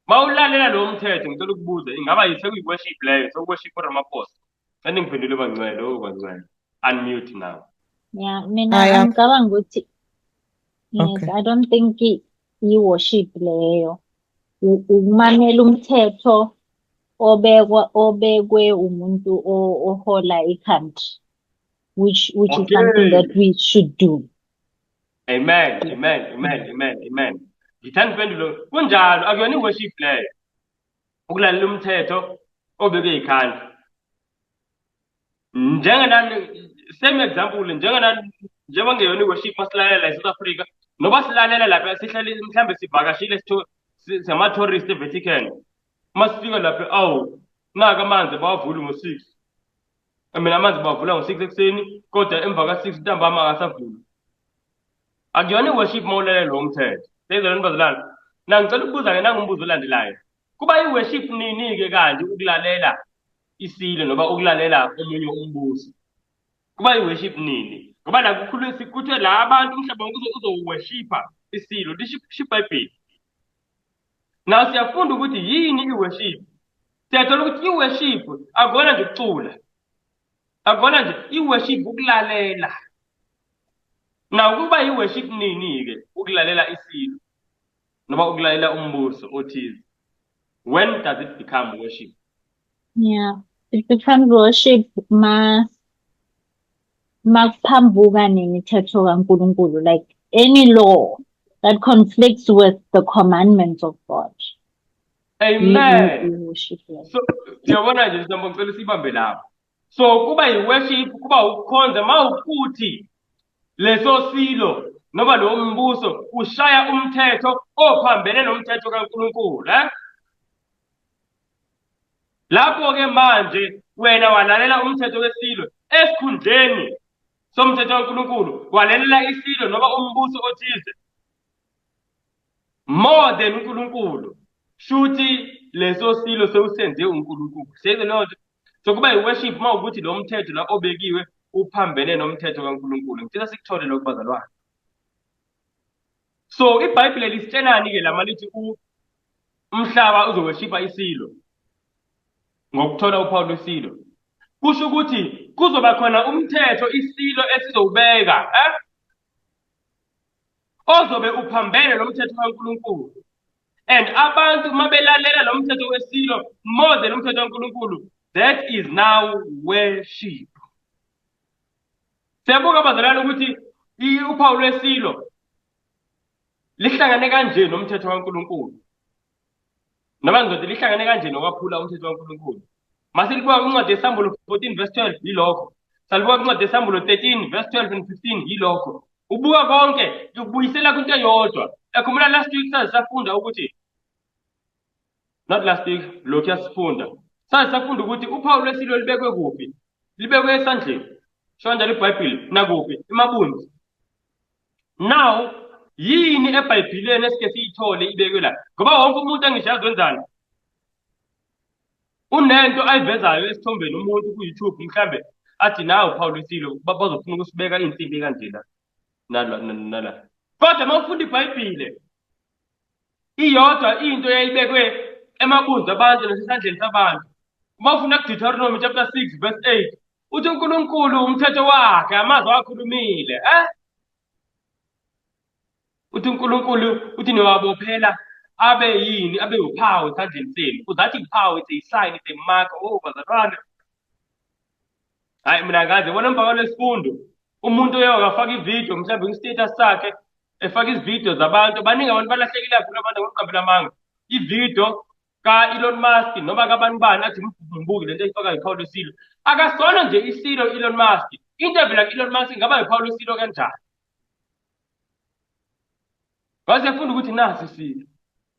Mawulalela lo mthetho, ngicela ukubuza, ingaba sekuyi-worship leyo, sekuworship uRamaphosa? Kanti ngiphendule bangcwele, bangcwele. Unmute now.
Yeah, mina ngicabanga ukuthi yes, I don't think i-worship leyo. Ukumamela umthetho obekwe umuntu ohola i-country, which is something that we should do.
Amen. Ngithanda impendulo. Kunjalo, akuyona i-worship leyo, ukulalela umthetho obekwe i-country. Same example, njengoba ngeyona i-worship masilalela la eSouth Africa, noba silalela lapha sihlale mhlambe sivakashile sama-tourist e-Vatican, masifika lapha awu naka amanzi bawavula ngo-6, mina amanzi bawavula ngo-6 ekuseni, kodwa emva ka-6 ntambama akasavula. Akuyona i-worship mawulalela lo mthetho. Sezalwane bazalwane, na ngicela ukubuza-ke nangumbuzo olandelayo, kuba i-worship nini-ke kanje ukulalela isilo noba ukulalela omunye umbuso? Kuba i-worship nini? Ngoba la kuthiwe la abantu umhlaba wonke uzoworshipa isilo, lisho iBhayibheli. Naw siyafunda ukuthi yini i-worship. Siyathola ukuthi i-worship akona nje ukucula, akona nje i-worship ukulalela. Na kuba i-worship nini-ke ukulalela isilo noma ukulalela umbuso othize? When does it become worship?
Yeah, it becomes worship makuphambuka nemithetho kaNkulunkulu, like any law that conflicts with the commandments of God.
Amen.
Worship.
So siyabona nje sizoba ngicela sibambe lapho. So kuba i-worship, kuba ukukhonza mawukuthi leso silo noma lo mbuso ushaya umthetho ophambene nomthetho kaNkulunkulu, lapho-ke manje wena walalela umthetho wesilo esikhundleni somthetho kaNkulunkulu, walalela isilo noma umbuso othize more than uNkulunkulu. Shuthi leso silo sewusenze uNkulunkulu. Seyize leyo nto. So kuba i-worship uma ukuthi lo mthetho la obekiwe uphambene nomthetho kaNkulunkulu. Ngicela sikuthole lokho bazalwane. So iBhayibheli lisitshelani-ke lama lithi umhlaba uzoworshipha isilo ngokuthola uphawu lwesilo. Kusho ukuthi kuzoba khona umthetho isilo esizowubeka ozobe uphambene nomthetho kaNkulunkulu. And abantu mabelalela lo mthetho wesilo more than umthetho kaNkulunkulu, that is now worship. Siyabuka bazalwane ukuthi uphawu lwesilo lihlangane kanje nomthetho kaNkulunkulu. Noma ngizothi lihlangane kanje nokwaphula umthetho kaNkulunkulu. Masilibuka kwincwadi yeSambulo 14 verse 12 yilokho. Salibuka kwincwadi yeSambulo 13 verse 12 and 15 yilokho. Ubuka konke ukubuyisela kwinto eyodwa. Ekhumbula last week sasifunda ukuthi not last week lokhu yasifunda. Sasifunda ukuthi uphawu lwesilo libekwe kuphi? Libekwe esandleni. Shonda iBhayibheli nakuphi? Emabunzi. Now yini eBhayibhelini esike siyithole ibekwe la? Ngoba wonke umuntu angishazi wenzani. Unento ayivezayo esithombeni umuntu ku-YouTube mhlambe athi nawe uphawu lwesilo bazofuna ukusibeka insimbi kanjena nala. Kodwa mawufunda iBhayibheli iyodwa into eyayibekwe emabunzi abantu nasesandleni sabantu. Mawufunda kuDeuteronomy chapter 6 verse 8 uthi uNkulunkulu umthetho wakhe amazwi akhulumile uthi uNkulunkulu uthi niwabophela abe yini abe uphawu esandleni senu. Uzathi uphawu it's a sign, it's a mark. Bazalwane, hayi mina ngaze bona emva kwalesifundo umuntu uye wakafaka ivideo mhlawumbe kwi-status sakhe efaka izivideo zabantu baningi abantu balahlekile kakhulu abantu ngokuqambela amanga ivideo ka-Elon Musk noma kabani bani athi mbuki lento ayifaka iphawu lwesilo. Akasona nje isilo Elon Musk. Into evela ku-Elon Musk ingaba iphawu lwesilo kanjani? Wasefunda ukuthi nasi isilo.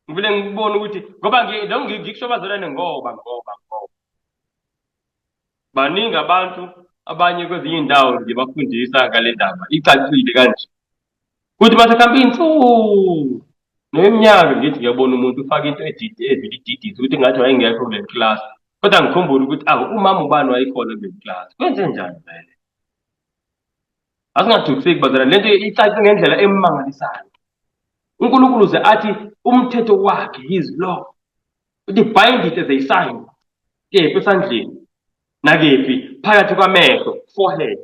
Ngivele ngibone ukuthi ngoba ngikusho bazalwane ngoba baningi abantu abanye kwezinye indawo nje bafundisa ngale ndaba icacile kanje ukuthi masekhambini neminyaka ngithi ngiyabona umuntu ufaka into edidisa ukuthi ngathi wayengekho kule class, kodwa ngikhumbula ukuthi umama ubani wayekhona kule class. Kwenze njani vele? Asingathukiseki bazalwane, lento icace ngendlela emangalisayo. uNkulunkulu ze athi umthetho wakhe, his law, uthi bind it as a sign, kephi esandleni nakephi phakathi kwamehlo, forehead.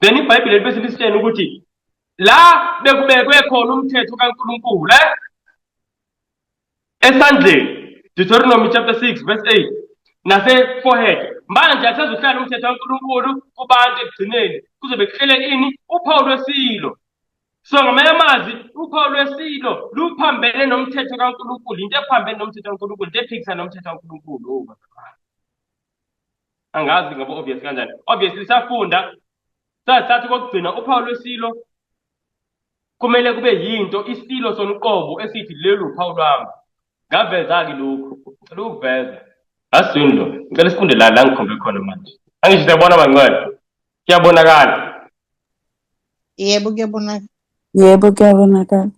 Then iBhayibheli bese lisitshela ukuthi la bekubekwe khona umthetho kaNkulunkulu esandleni, Deuteronomy chapter 6 verse 8, nase forehead. Manje akusazohlala umthetho kaNkulunkulu kubantu ekugcineni, kuzobe kuhlele ini? Uphawu lwesilo. So ngamanye amazwi uphawu lwesilo luphambene nomthetho kaNkulunkulu, into ephambene nomthetho kaNkulunkulu, into ephikisana nomthetho kaNkulunkulu. Angazi ngabo obvious kanjani. Obviously safunda sathi kokugcina uphawu lwesilo kumele kube yinto isilo sonqobo esithi lelu uphawu lwami. Ngaveza-ke lokhu, ngicela ukuveza. Asini lo, ngicela sifunde la ngikhombe khona manje. Angisho siyabona bangcwele. Kuyabonakala.
Yebo, kuyabonakala.
Yebo, kuyabonakala.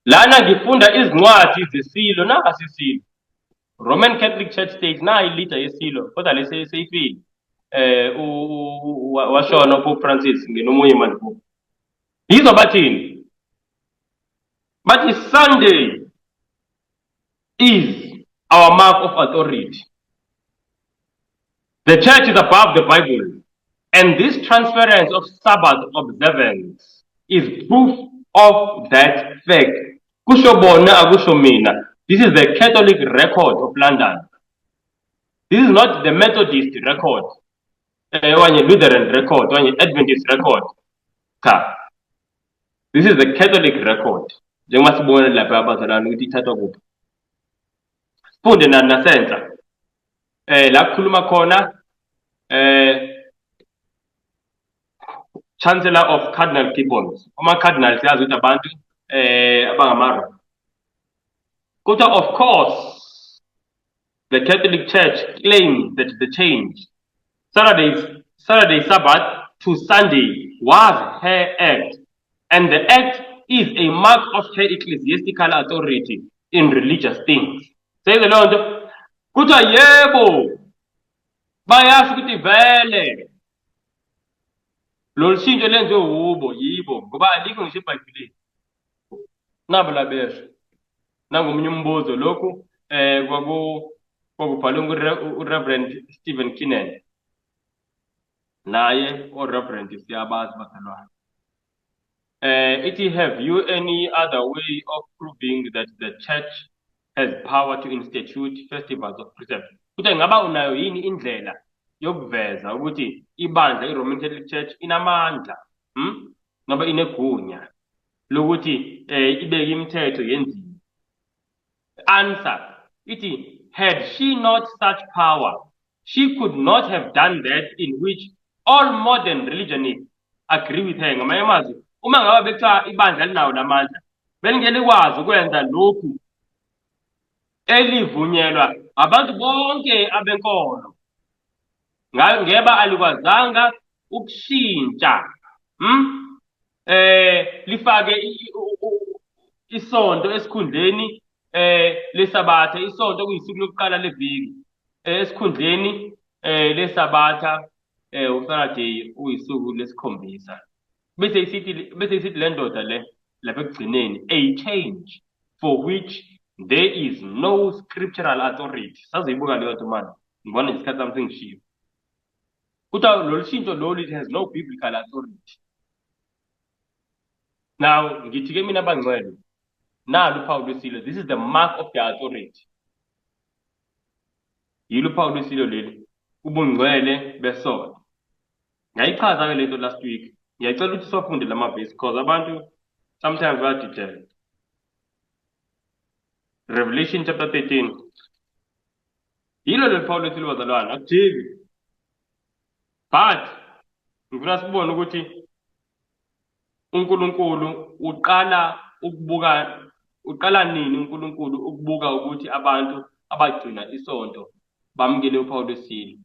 Lana ngifunda izincwadi zesilo nangasisilo. Roman Catholic Church states na ilita yesilo kodwa lese seyifile. Washona uPope Francis ngenomunye manje. Yizo bathini? Bathi Sunday is our mark of authority. The church is above the Bible, and this transference of Sabbath observance is proof of that fact. Kusho bona akusho mina. This is the Catholic record of London. This is not the Methodist record, or Lutheran record, or Adventist record. This is the Catholic record. Njengoba sibona lapha abazalwane ukuthi ithathwa kuphi. Sifunde nasenza. La kukhuluma khona Chancellor of Cardinal Gibbons. Cardinals yazi ukuthi abantu abangamara. Kodwa of course the Catholic Church claims that the change Saturday Sabbath to Sunday was her act, and the act is a mark of her ecclesiastical authority in religious things. Seyize leyo nto kuthiwa yebo bayasho ukuthi vele lolu shintsho lenziwe yibo ngoba alikho ngisho eBhayibhelini. Nabo labesho nangomunye umbuzo lokhu kwakubhalwe uReverend Stephen Kinnan naye oReverend siyabazi bazalwane. Ithi, have you any other way of proving that the church has power to institute festivals of precepts? Kuthiwa ingaba unayo yini indlela yokuveza ukuthi ibandla iRoman Catholic Church inamandla ngoba inegunya lokuthi ibeke imithetho yenziwe? Answer, ithi, had she not such power, she could not have done that, in which all modern religionists agree with her. Ngamanye amazwi, uma ngabe bekuthiwa ibandla linawo lamandla, belingeke likwazi ukwenza lokhu elivunyelwa abantu bonke abenkolo, ngeba alikwazanga ukushintsha lifake isonto esikhundleni lesabatha, isonto kuyisuku lokuqala leviki, esikhundleni lesabatha uSaturday uyisuku lesikhombisa. Bese isithi le ndoda le lapha ekugcineni, a change for which there is no scriptural authority. Sazoyibuka leyo nto manje, ngibona isikhathi sami sengishiyo. Kuthiwa lolu shintsho lolu, it has no biblical authority. Now ngithi-ke mina abangcwele, nalo uphawu lwesilo, this is the mark of the authority. Yilo uphawu lwesilo leli, ubungcwele besonto. Ngayichaza-ke le nto last week. Ngiyacela ukuthi siwafunde lamavesi because abantu sometimes bayadideka. Revelation chapter 13. Yilo leli phawu lwesilo bazalwane, akujiki. But ngifuna sibone ukuthi uNkulunkulu uqala nini uNkulunkulu ukubuka ukuthi abantu abagcina isonto bamukele uphawu lwesilo.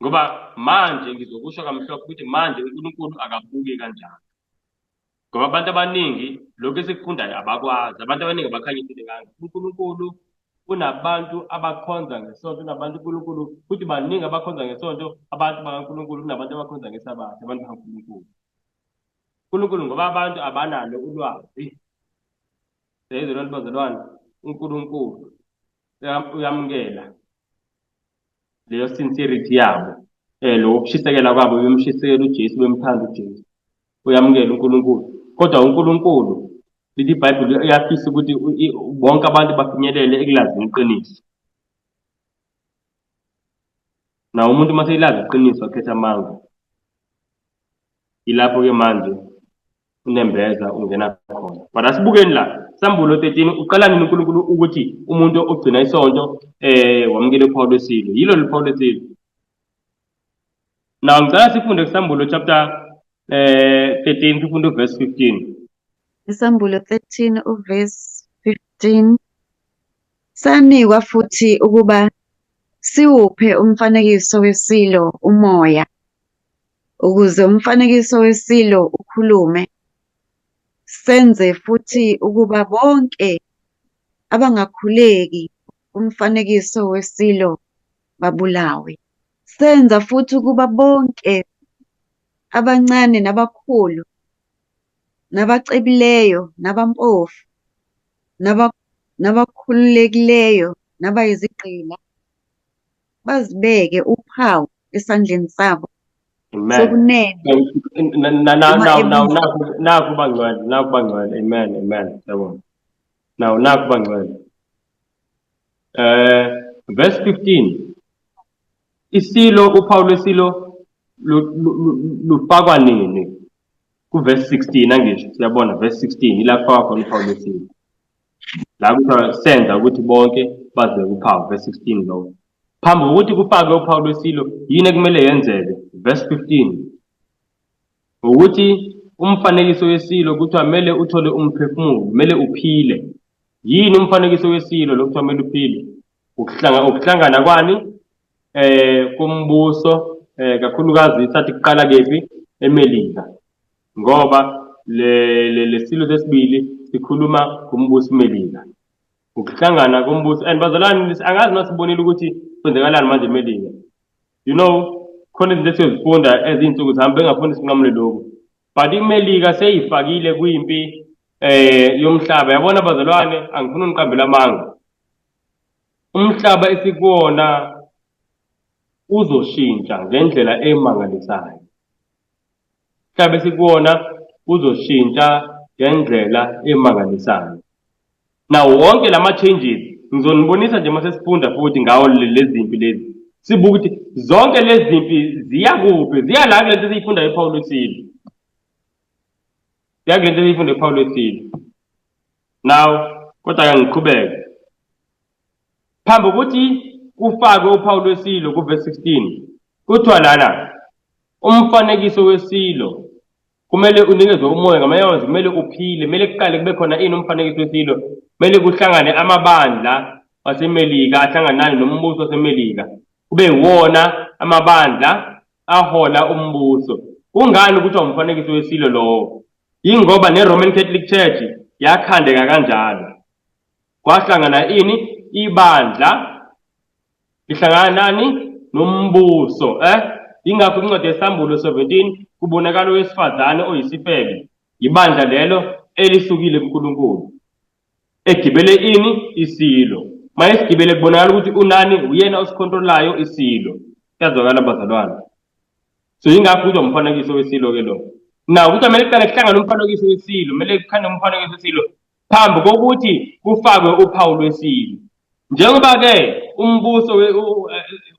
Ngoba manje ngizokusho kamhlophe ukuthi manje uNkulunkulu akabuki kanjani. Ngoba abantu abaningi lokho esikufundayo abakwazi, abantu abaningi abakhanyisile kanje. uNkulunkulu unabantu abakhonza ngesonto, unabantu uNkulunkulu futhi baningi abakhonza ngesonto, abantu bakaNkulunkulu, kunabantu abakhonza ngesabatha, abantu bakaNkulunkulu. uNkulunkulu ngoba abantu abanalo ulwazi. Seyize lolu bazalwane, uNkulunkulu uyamukela leyo sincerity yabo, lo kushisekela kwabo, bemshisekela uJesu, bemthanda uJesu, uyamukela uNkulunkulu. Kodwa uNkulunkulu lithi iBhayibheli uyafisa ukuthi bonke abantu bafinyelele ekulazini iqiniso. Na umuntu mase ilazi iqiniso akhetha amanga, ilapho-ke manje unembeza ungena khona. But asibukeni la Sambulo 13 uqala nini uNkulunkulu ukuthi umuntu ogcina isonto wamukele uphawu lwesilo. Yilo luphawu lwesilo. Now ngicela sifunde kuSambulo chapter 13 sifunde verse 15.
Isambulo 13 uverse 15. Sanikwa futhi ukuba siwuphe umfanekiso wesilo umoya, ukuze umfanekiso wesilo ukhulume. Senze futhi ukuba bonke abangakhuleki umfanekiso wesilo babulawe. Senza futhi ukuba bonke abancane nabakhulu, nabacebileyo, nabampofu, nabakhululekileyo, nabayizigqila, bazibeke uphawu esandleni sabo sokunene.
Naku bangcwele. Amen. Yabona. Naku bangcwele. Verse 15. Isilo, uphawu lwesilo lufakwa nini? Verse 16 angisho siyabona verse 16 ila kufakwa khona uphawu lwesilo. La kuthiwa senza ukuthi bonke bazeke uphawu, verse 16 lo. Phambi kokuthi kufakwe uphawu lwesilo yini ekumele yenzeke? Verse 15. Ukuthi umfanekiso wesilo kuthiwa kumele uthole umphefumulo, kumele uphile. Yini umfanekiso wesilo lokuthiwa kumele uphile? Ukuhlangana kwani kumbuso, kakhulukazi sathi kuqala kephi? eMelika. Ngoba le silo sesibili sikhuluma kumbuso eMelika. ukuhlangana kombuso and bazalwane angazi nasibonile ukuthi kwenzekalani manje eMelika. You know, khona izinto esizifunda ezinsuku zihambe engafunda isinqamulo lokhu. But iMelika seyifakile kwimpi yomhlaba. Yabona bazalwane, angifuni uniqambela amanga. Umhlaba esikuwona uzoshintsha ngendlela emangalisayo. Umhlaba esikuwona uzoshintsha ngendlela emangalisayo. Now wonke lama changes ngizonibonisa nje mase sifunda futhi ngawo lezi zimpi lezi. Sibuka ukuthi zonke lezi zimpi ziya kuphi? Ziya la kulento esiyifunda ePaul wesilo. Ziya kulento esiyifunda ePaul wesilo. Now kodwa ake ngiqhubeke. Phambi ukuthi kufakwe uPaul wesilo kuverse 16. Kuthiwa lana umfanekiso wesilo kumele unikezwe umoya ngamayonzi, kumele uphile, kumele kuqale kube khona umfanekiso wesilo, kumele kuhlangane amabandla waseMelika ahlanganane nombuso waseMelika, kube yiwona amabandla ahola umbuso. Kungani kuthiwa umfanekiso wesilo lowo? Yingoba neRoman Catholic Church yakhandeka kanjalo. Kwahlangana ibandla lihlangana nani nombuso. Ingakho incwadi yesambulo 17 kubonakala owesifazane oyisifebe, ibandla lelo elisukile kuNkulunkulu, egibele isilo. Mayesigibele kubonakala ukuthi unani uyena osikontrolayo isilo. Yazwakala bazalwane. So ingakho kuthiwa umfanekiso wesilo ke lo. Now ukuthi kumele kuqale kuhlangane umfanekiso wesilo, kumele kukhande umfanekiso wesilo phambi kokuthi kufakwe uPaul wesilo. Njengoba ke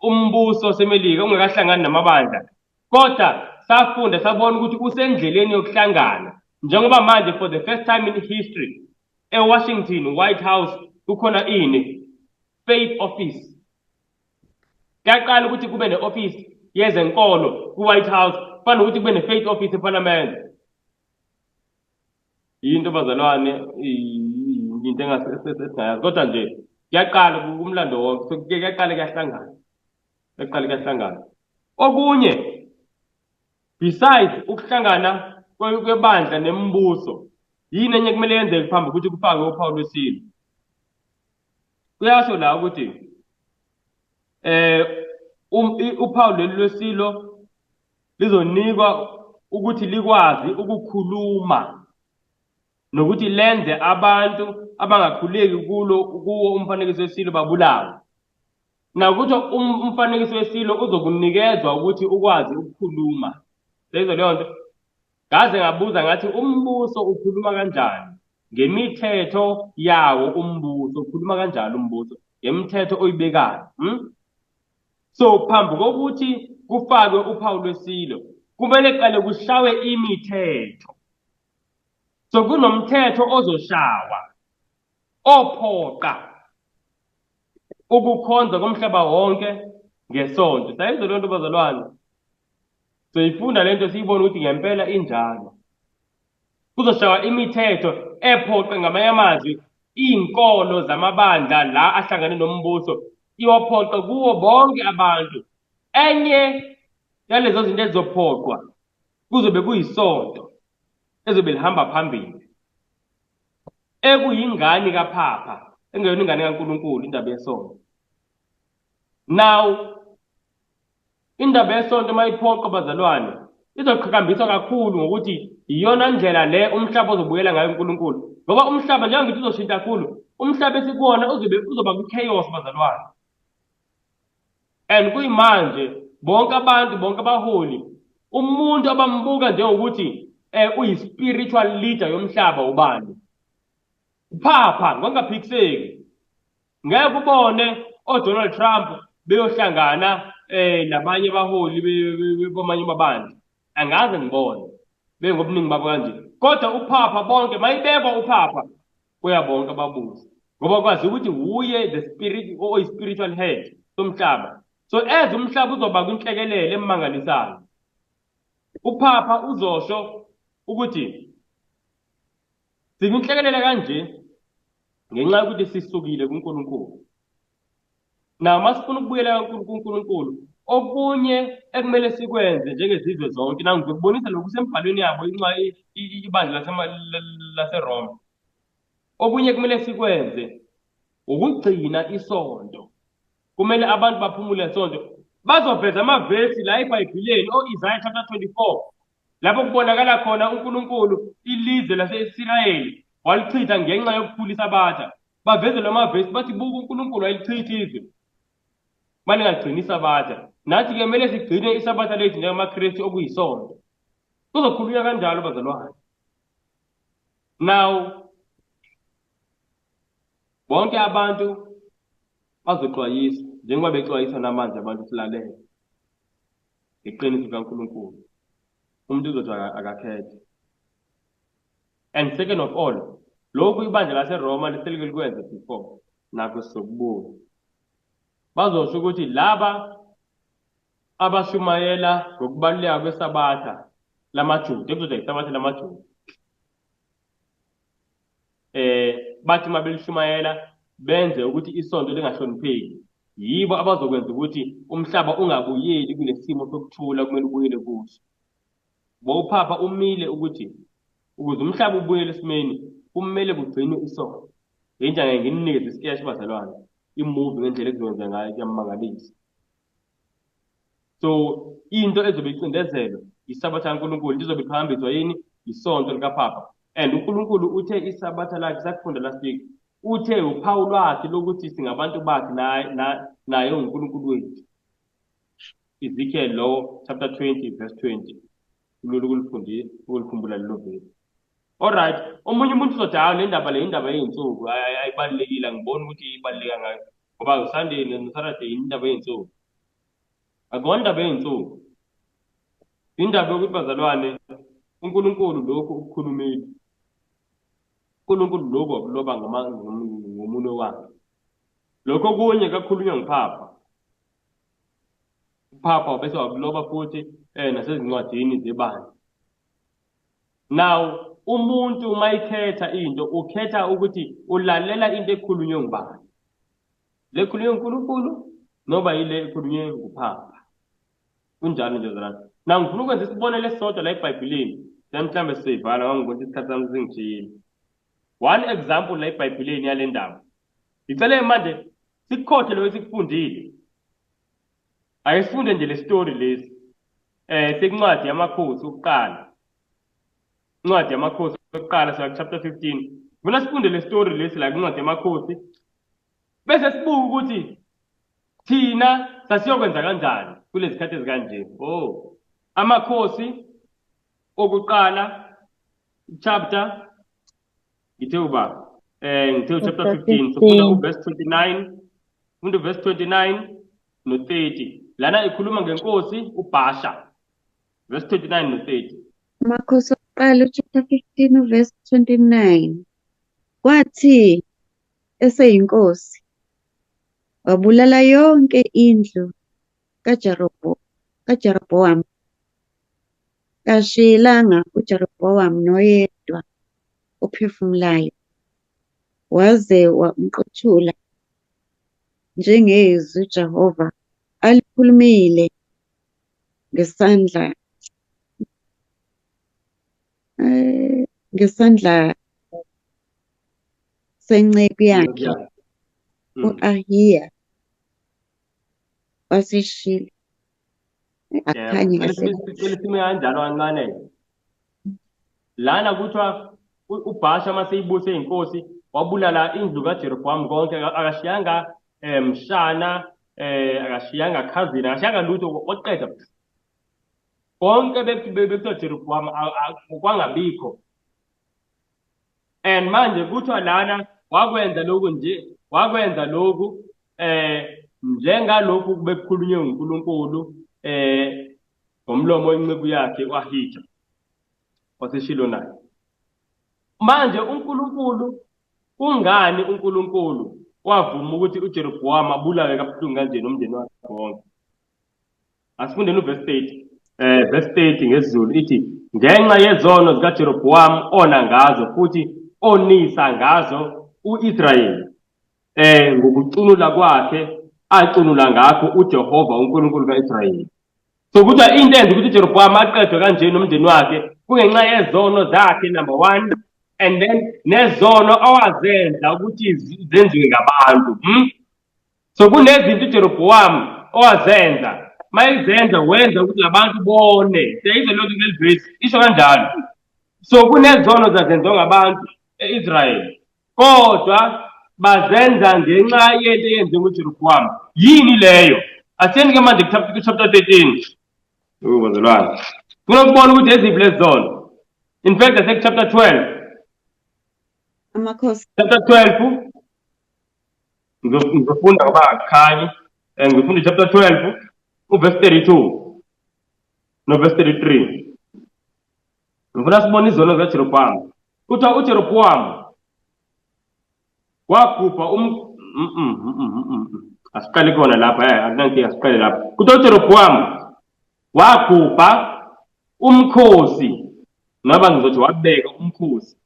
umbuso seMelika ungakahlangani namabandla, kodwa safunda sabona ukuthi usendleleni yokuhlangana. Njengoba manje for the first time in history eWashington White House kukhona faith office. Kuyaqala ukuthi kube ne-office yezenkolo ku-White House, kufanele ukuthi kube ne-faith office eParliament. Yinto bazalwane, into engasesingayazi, kodwa nje kuyaqala kumlando wonke, kuyaqala kuyahlangana. Okunye besides ukuhlangana kwebandla nembuso, yini enye kumele yenzeke phambi ukuthi kufakwe uPaul wesilo? Kuyasho la ukuthi uPaul lwesilo lizonikwa ukuthi likwazi ukukhuluma nokuthi lenze abantu abangakhuleki kuwo umfanekiso wesilo babulawe. Na ukuthi umfanekiso wesilo uzokunikezwa ukuthi ukwazi ukukhuluma. Lezo leyo nto ngaze ngabuza ngathi umbuso ukhuluma kanjani? Ngemithetho yawo umbuso ukhuluma kanjani umbuso? Ngemithetho oyibekayo. So phambi kokuthi kufakwe uPaul wesilo kumele kuqale kushawe imithetho. So kunomthetho ozoshawa ophoqa ukukhonza komhlaba wonke ngesonto. Sayizwe lento bazalwane. So ifunda lento siyibona ukuthi ngempela injalo. Kuzoshawa imithetho ephoqa ngamanye amazwi izinkolo zamabandla la ahlangane nombuso, iwaphoqa kuwo bonke abantu. Enye yalezo zinto ezizophoqwa kuzobe kuyisonto ezobe lihamba phambili, ekuyingane kaPhapha, engeyona ingane kaNkulunkulu, indaba yesonto. Now indaba yesonto mayiphoqa bazalwane izoqhakambiswa kakhulu ngokuthi iyona ndlela le umhlaba ozobuyela ngayo uNkulunkulu, ngoba umhlaba njengoba uzoshintsha kakhulu, umhlaba esikuwona uzoba ku-chaos bazalwane. And kuyimanje bonke abantu, bonke abaholi, umuntu abambuka njengokuthi uyi-spiritual leader yomhlaba ubani? Phapha, ngongaphikiseki. Ngeke ubone oDonald Trump beyohlangana nabanye abaholi bamanye amabandla. Angaze ngibone bengobuningi babo kanje. Kodwa uPhapha bonke mayibekwa uPhapha kuya bonke ababusi, ngoba kwazi ukuthi uye the spirit or spiritual head somhlaba. So as umhlaba uzoba kwinhlekelele emangalisayo, uPhapha uzosho ukuthi singinhlekelele kanje ngenxa yokuthi sisukile kuNkulunkulu. Na masifuna ukubuyela kuNkulunkulu, okunye ekumele sikwenze njengezizwe zonke, na ngizokubonisa lokhu sembhalweni yabo ibandla laseRoma. Okunye kumele sikwenze ukugcina isonto. Kumele abantu baphumule isonto. Bazoveza amavesi la eBhayibhelini Isaiah chapter 24. Lapho kubonakala khona uNkulunkulu ilizwe lase-Israyeli walichitha ngenxa yokuphula isabatha. Baveze lo mavesi bathi buka uNkulunkulu walichitha izwe balingagcini isabatha. Nathi-ke kumele sigcine isabatha lethu njengamaKristu okuyisonto. Kuzokhulunywa kanjalo bazalwane. Now bonke abantu bazoxwayisa njengoba bexwayisa namanje abantu silalele iqiniso kaNkulunkulu. Umuntu uzothi akakhethe. And second of all, lokhu ibandla laseRoma liselike likwenza before nakho sizokubuka. Bazosho ukuthi laba abashumayela ngokubaluleka kwesabatha lamaJuda, ekuzothi isabatha lamaJuda. Bathi mabelishumayela benze ukuthi isonto lingahlonipheki. Yibo abazokwenza ukuthi umhlaba ungabuyeli kulesimo sokuthula kumele ubuyele kuso. Bopapa umile ukuthi ukuze umhlaba ubuyele esimeni kumele kugcinwe isonto. Yinjani nginikeze isikeshe bazalwane. Imovie ngendlela ekuzokwenza ngayo kuyamangalisa. So into ezobe icindezelo isabatha kaNkulunkulu lizobe liphambiswa yini? Isonto likaPapa. And uNkulunkulu uthe isabatha lakhe sakufunda last week. Uthe uphawu lwakhe lokuthi singabantu bakhe naye uNkulunkulu wethu. Ezekiel law chapter 20 verse 20. Kulolu kulifundile ukulikhumbula lelo vesi. Alright, omunye umuntu uzothi hawo le ndaba yey'nsuku ayibalulekile, ngibona ukuthi ibaluleka ngayo ngoba uSunday noSaturday indaba yey'nsuku. Akona indaba yey'nsuku. Indaba yokuthi bazalwane uNkulunkulu lokhu ukukhulumile. uNkulunkulu lokho akuloba ngomunwe wakhe. Lokho kunye kakhulunywa nguPapa. uPapa bese wakuloba futhi nasezincwadini zebandla. Now umuntu mayikhetha into ukhetha ukuthi ulalela into ekhulunywe ngubani. Le khulunywe uNkulunkulu noba yile ekhulunywe nguPapa. Kunjalo nje zalana. Now ngifuna ukwenza isibonelo esisodwa la eBhayibhelini. Mhlawumbe siyivala ngangibona isikhathi sami singishiyile. One example la eBhayibhelini yale ndaba. Ngicela manje sikhothe lo esikufundile. Ayisifunde nje le story lesi. Sekuncwadi yamakhosi okuqala. Incwadi yamakhosi okuqala sa chapter 15. Ngifuna sifunde le story lesi la incwadi yamakhosi. Bese sibuka ukuthi thina sasiyokwenza kanjani kulezi zikhathi ezikanje. Amakhosi okuqala chapter ngithe chapter 15 sifunda verse 29 funda verse 29 no 30 lana ikhuluma ngenkosi uBasha verse 29 no 30.
Amakhosi okuqala chapter 15 verse 29. Kwathi eseyinkosi wabulala yonke indlu kaJerobhowamu. Kashiyelanga uJerobhowamu noyedwa ophefumulayo, waze wamqothula njengezwi uJehova alikhulumile ngesandla senceku yakhe u-Ahiya waseShilo. Akhanyi kahle.
Sicela kanjalo kancane. Lana kuthiwa uBasha maseyibuse inkosi wabulala indlu kaJerobhowamu konke, akashiyanga mshana, akashiyanga cousin, akashiyanga lutho, waqeda konke bekuthiwa Jeroboamu kwangabikho. And manje kuthiwa lana wakwenza lokhu njengalokhu bekukhulunywe nguNkulunkulu ngomlomo wenceku yakhe uAhija waseShilo naye. Manje uNkulunkulu kungani uNkulunkulu wavuma ukuthi uJerobhoamu abulawe kabuhlungu kanje nomndeni wakhe wonke? Asifundeni uverse 30. Verse 30 ngesiZulu ithi ngenxa yezono zikaJerobhoamu ona ngazo futhi onisa ngazo uIsrayeli ngokucunula kwakhe acunula ngakho uJehova uNkulunkulu kaIsrayeli. So kuthiwa into enza ukuthi uJerobhoamu aqedwe kanje nomndeni wakhe kungenxa yezono zakhe, number 1, and then nezono owazenza ukuthi zenziwe ngabantu. So kunezinto uJeroboam owazenza mayizenza wenza ukuthi labantu bone. Siyayizwa lokho kuleli verse isho kanjalo. So kunezono zazenziwa ngabantu eIsrael kodwa bazenza ngenxa yento eyenziwe nguJeroboam. Yini leyo? Asiyeni ke manje chapter 13. Bazalwane. Kunokubona ukuthi eziphi lezi zono. In fact ase chapter 12.
Amakhosi.
Chapter 12 ngizofunda ngoba akhanyi ngifunda chapter 12 uverse 32 no verse 33. Ngifuna sibone izono zaJeroboam. Kuthiwa uJeroboam wakhupha asiqale khona lapha akunankinga asiqale lapha. Kuthiwa uJeroboam wakhupha umkhosi noma ngizothi wabeka umkhosi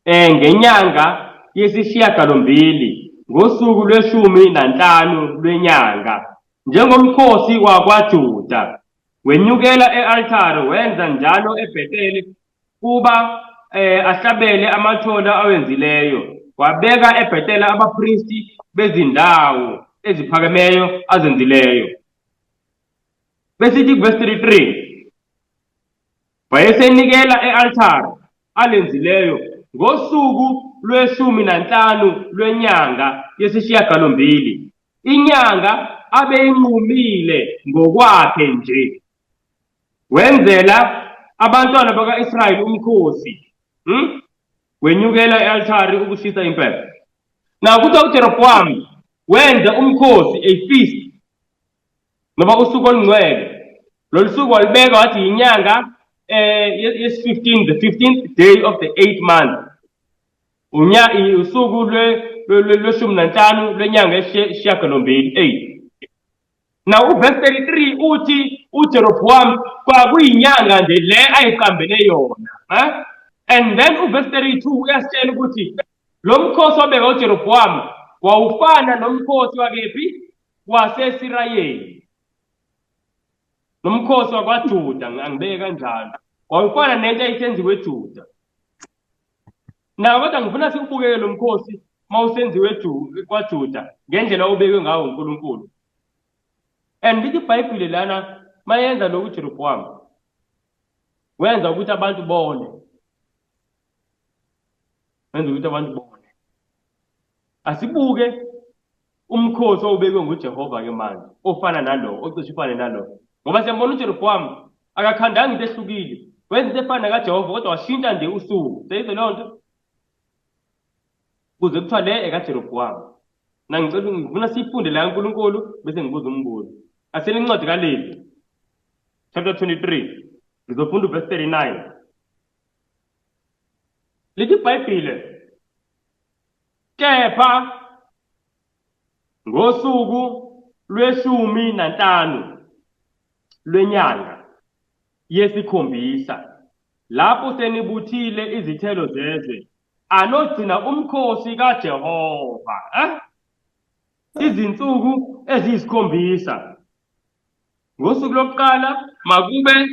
ngenyanga yesishiyagalombili ngosuku lwe-15 lwenyanga njengomkhosi wakwaJuda. Wenyukela e-altare wenza njalo eBheteli kuba ahlabele amathole awenzileyo. Wabeka eBheteli abapristi bezindawo eziphakemeyo azenzileyo. Besithi verse 33 wayesenikela e-altare alenzileyo ngosuku lwe-15 lwenyanga yesishiyagalombili. Inyanga abeyinqumile ngokwakhe nje. Wenzela abantwana baka-Israyeli umkhosi. Wenyukela e-altare ukushisa impepho. Now kuthiwa uJeroboam wenza umkhosi a feast noma usuku olungcwele. Lolu suku walibeka wathi inyanga yes-15, the 15th day of the 8th month. Usuku lwe-15 lwenyanga yesishiyagalombili 8. Now verse 33 uthi uJeroboam kwakuyinyanga nje le ayiqambele yona. And then verse 32 uyasitshela ukuthi lo mkhosi wabeka uJeroboam wawufana nomkhosi wakephi waseSirayeli. Nomkhosi wakwaJuda angibeke kanjalo. Wawufana nento ayisenziwe eJuda. Na kodwa ngifuna sikubukeke lo mkhosi mawusenziwe kwaJuda ngendlela obekwe ngawo uNkulunkulu. And lithi iBhayibheli lana mayenza lokhu uJeroboam wenza ukuthi abantu bone. Wenza ukuthi abantu bone. Asibuke umkhosi obekwe nguJehova ke manje ofana nalo ocishe ufane nalo. Ngoba siyambona uJeroboam akakhandanga into ehlukile. Wenza into efana kaJehova kodwa washintsha nje usuku. Seyizwe leyo nto? Kuze kuthiwa le ekaJeroboam. Na ngifuna siyifunde la uNkulunkulu bese ngibuza umbuzo. Asele incwadi kaLevi chapter 23 ngizofunda verse 39. Lithi iBhayibheli kepha ngosuku lwe-15 lwenyanga yesikhombisa lapho senibuthile izithelo zezwe anogcina umkhosi kaJehova izinsuku eziyisikhombisa. Ngosuku lokuqala makube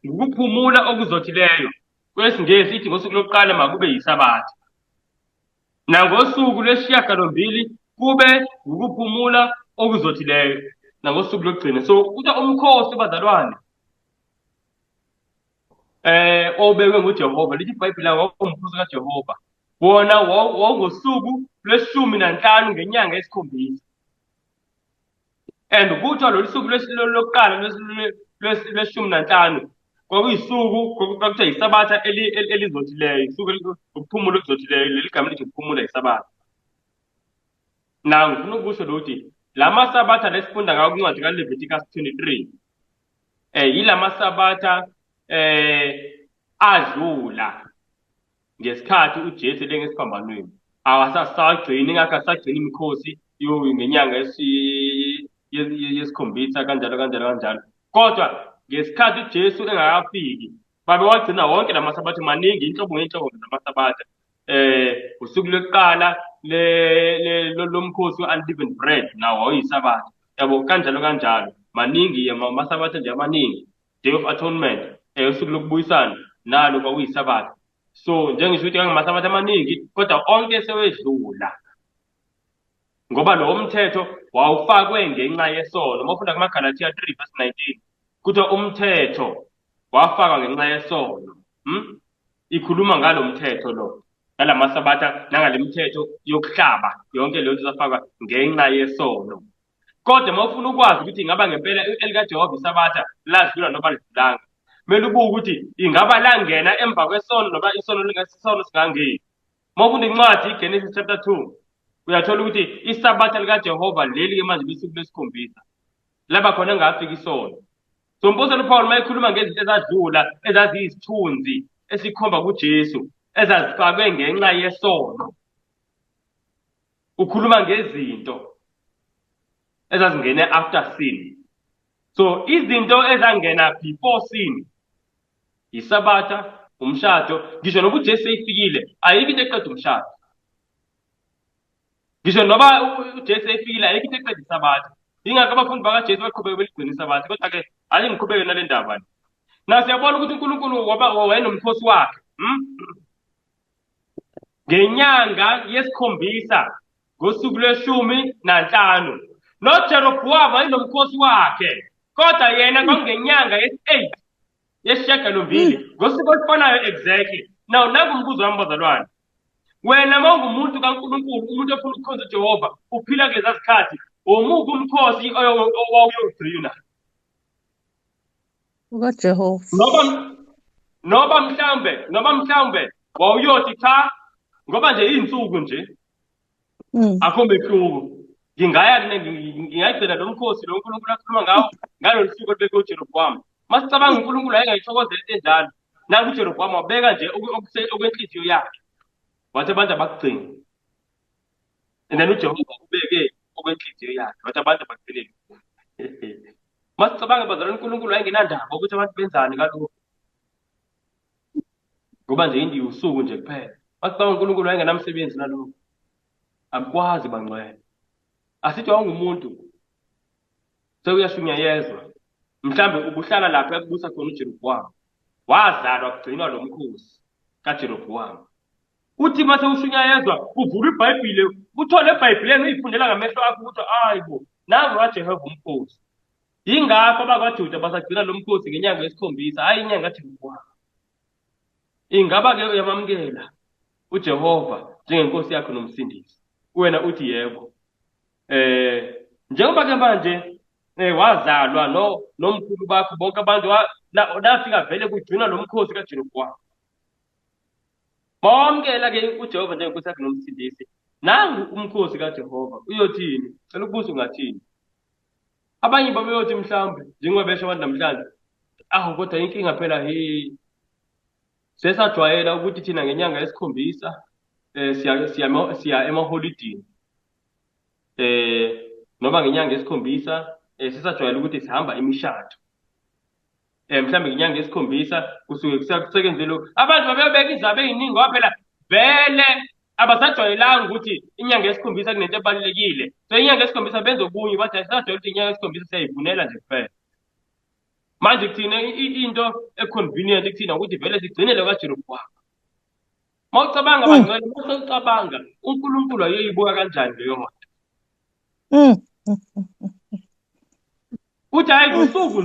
ukuphumula okuzothileyo. KwesiNgesi ithi ngosuku lokuqala makube yiSabatha. Na ngosuku lwesishiyagalombili kube ukuphumula okuzothileyo. Na ngosuku lokugcina. So kuthiwa umkhosi bazalwane obekwe nguJehova. Lithi iBhayibheli wawumkhosi kaJehova. Wona wawungosuku lwe-15 ngenyanga yesikhombisa. And kuthiwa lolu suku lokuqala lwe-15 kwakuyisuku kwakuthiwa yiSabatha elizothileyo. Isuku ukuphumula okuzothileyo. Leli gama lithi ukuphumula yiSabatha. Na ngifuna ukusho ukuthi lama Sabatha lesifunda ngawo kwincwadi kaLeviticus 23 yilama Sabatha adlula ngesikhathi uJesu lengesiphambanweni. Awasasagcini ngakho asagcina imikhosi ngenyanga yesikhombisa kanjalo. Kodwa ngesikhathi uJesu engakafiki babe wagcina wonke lamaSabatha maningi inhlobo ngeenhlobo zamaSabatha. Usuku lokuqala lomkhosi we-unleavened bread nawo wayiSabatha. Yabo kanjalo maningi amaSabatha nje amaningi. Day of Atonement usuku lokubuyisana nalo kwakuyiSabatha. So njengisho ukuthi ngamasabatha amaningi kodwa onke sewedlula ngoba lo mthetho wawufakwe ngenxa yesono. Uma ufunda kumaGalatia 3:19 kuthiwa umthetho wafakwa ngenxa yesono. Ikhuluma ngalo mthetho lo, ngalamasabatha nangale mithetho yokuhlaba, yonke leyo nto safakwa ngenxa yesono. Kodwa uma ufuna ukwazi ukuthi ingaba ngempela elikaJehova isabatha ladlula noma lidlulanga, kumele ubuke ukuthi ingaba langena emva kwesono noma isono lingasisono singangeni. Uma ufunda incwadi iGenesis chapter 2 uyathola ukuthi isabatha likaJehova leli-ke manje bisuku lesikhombisa laba khona engafika isono. So umpostoli uPaul uma ekhuluma ngezinto ezadlula ezaziyisithunzi esikhomba kuJesu ezazifakwe ngenxa yesono, ukhuluma ngezinto ezazingene after sin. So izinto ezangena before sin isabatha, umshado, ngisho noba uJesu seyifikile ayikho into eqeda umshado. Ngisho noba uJesu seyifikile ayikho into eqeda isabatha. Ingakho abafundi bakaJesu baqhubeke beligcina isabatha. Kodwa-ke ake ngiqhubeke nale ndaba. Na siyabona ukuthi uNkulunkulu wayenomkhosi wakhe. Ngenyanga yesikhombisa ngosuku lwe-15 noJerobhowamu wayenomkhosi wakhe, kodwa yena kwakungenyanga yesi-8 yesishiyagalombili ngosuku olufanayo exactly. Now nangu umbuzo wami bazalwane, wena uma ungumuntu kaNkulunkulu, umuntu ofuna ukukhonza uJehova, uphila kuleza zikhathi, omuphi umkhosi owawuyogcina?
ukaJehova.
Noba mhlawumbe wawuyothi cha ngoba nje iy'nsuku nje akho mehluko, ngingayigcina lo mkhosi lo uNkulunkulu akhuluma ngawo ngalolu suku olubekwe uJerobhowamu. Masicabanga uNkulunkulu ayengayithokozela into enjalo, nangu uJerobhowamu wabeka nje okwenhliziyo yakhe wathi abantu abakugcina, and then uJehova ubeke okwenhliziyo yakhe wathi abantu abagcinile. Masicabanga bazalwane, uNkulunkulu wayengenandaba ukuthi abantu benzani ngalokho, ngoba nje indiye usuku nje kuphela. Masicabanga uNkulunkulu wayengenamsebenzi nalokho, akwazi bangcwele. Asithi wawungumuntu sewuyashunyayezwa, mhlambe ubuhlala lapho yakubusa khona uJerobhowamu, wazalwa kugcinwa lo mkhosi kaJerobhowamu. Uthi mase ushunyayezwa uvula iBhayibhile, uthole eBhayibhileni uyifundela ngamehlo akho ukuthi hayibo nangu kaJehova umkhosi. Yingakho abakwaJuda basagcina lo mkhosi ngenyanga yesikhombisa, hayi inyanga kaJerobhowamu. Ingaba-ke uyamamukela uJehova njengenkosi yakho nomsindisi? Wena uthi yebo. Njengoba-ke manje wazalwa nomkhulu bakho bonke abantu nafika vele kugcina lo mkhosi kaJerobhowamu, bawamukela-ke uJehova njengenkosi yakho nomsindisi. Nangu umkhosi kaJehova uyothini? Cela ukubuza ungathini? Abanye babeyothi mhlawumbe njengoba besho abantu namhlanje, kodwa inkinga phela sesajwayela ukuthi thina ngenyanga yesikhombisa siya emaholidini, noma ngenyanga yesikhombisa sesajwayela ukuthi sihamba imishado. Mhlawumbe ngenyanga yesikhombisa kusuke kusekenzelwe lokhu. Abantu babeyobeka izaba ey'ningi ngoba phela vele abasajwayelanga ukuthi inyanga yesikhombisa kunento ebalulekile. So inyanga yesikhombisa benza okunye, bathi asisajwayela ukuthi inyanga yesikhombisa siyayivunela nje kuphela. Manje kuthina into econvenient kuthina ukuthi vele sigcinele kaJerobhowamu. Mawucabanga bangcwele, mawucabanga uNkulunkulu wayeyibuka kanjani leyo moto? Uthi hayi kusuku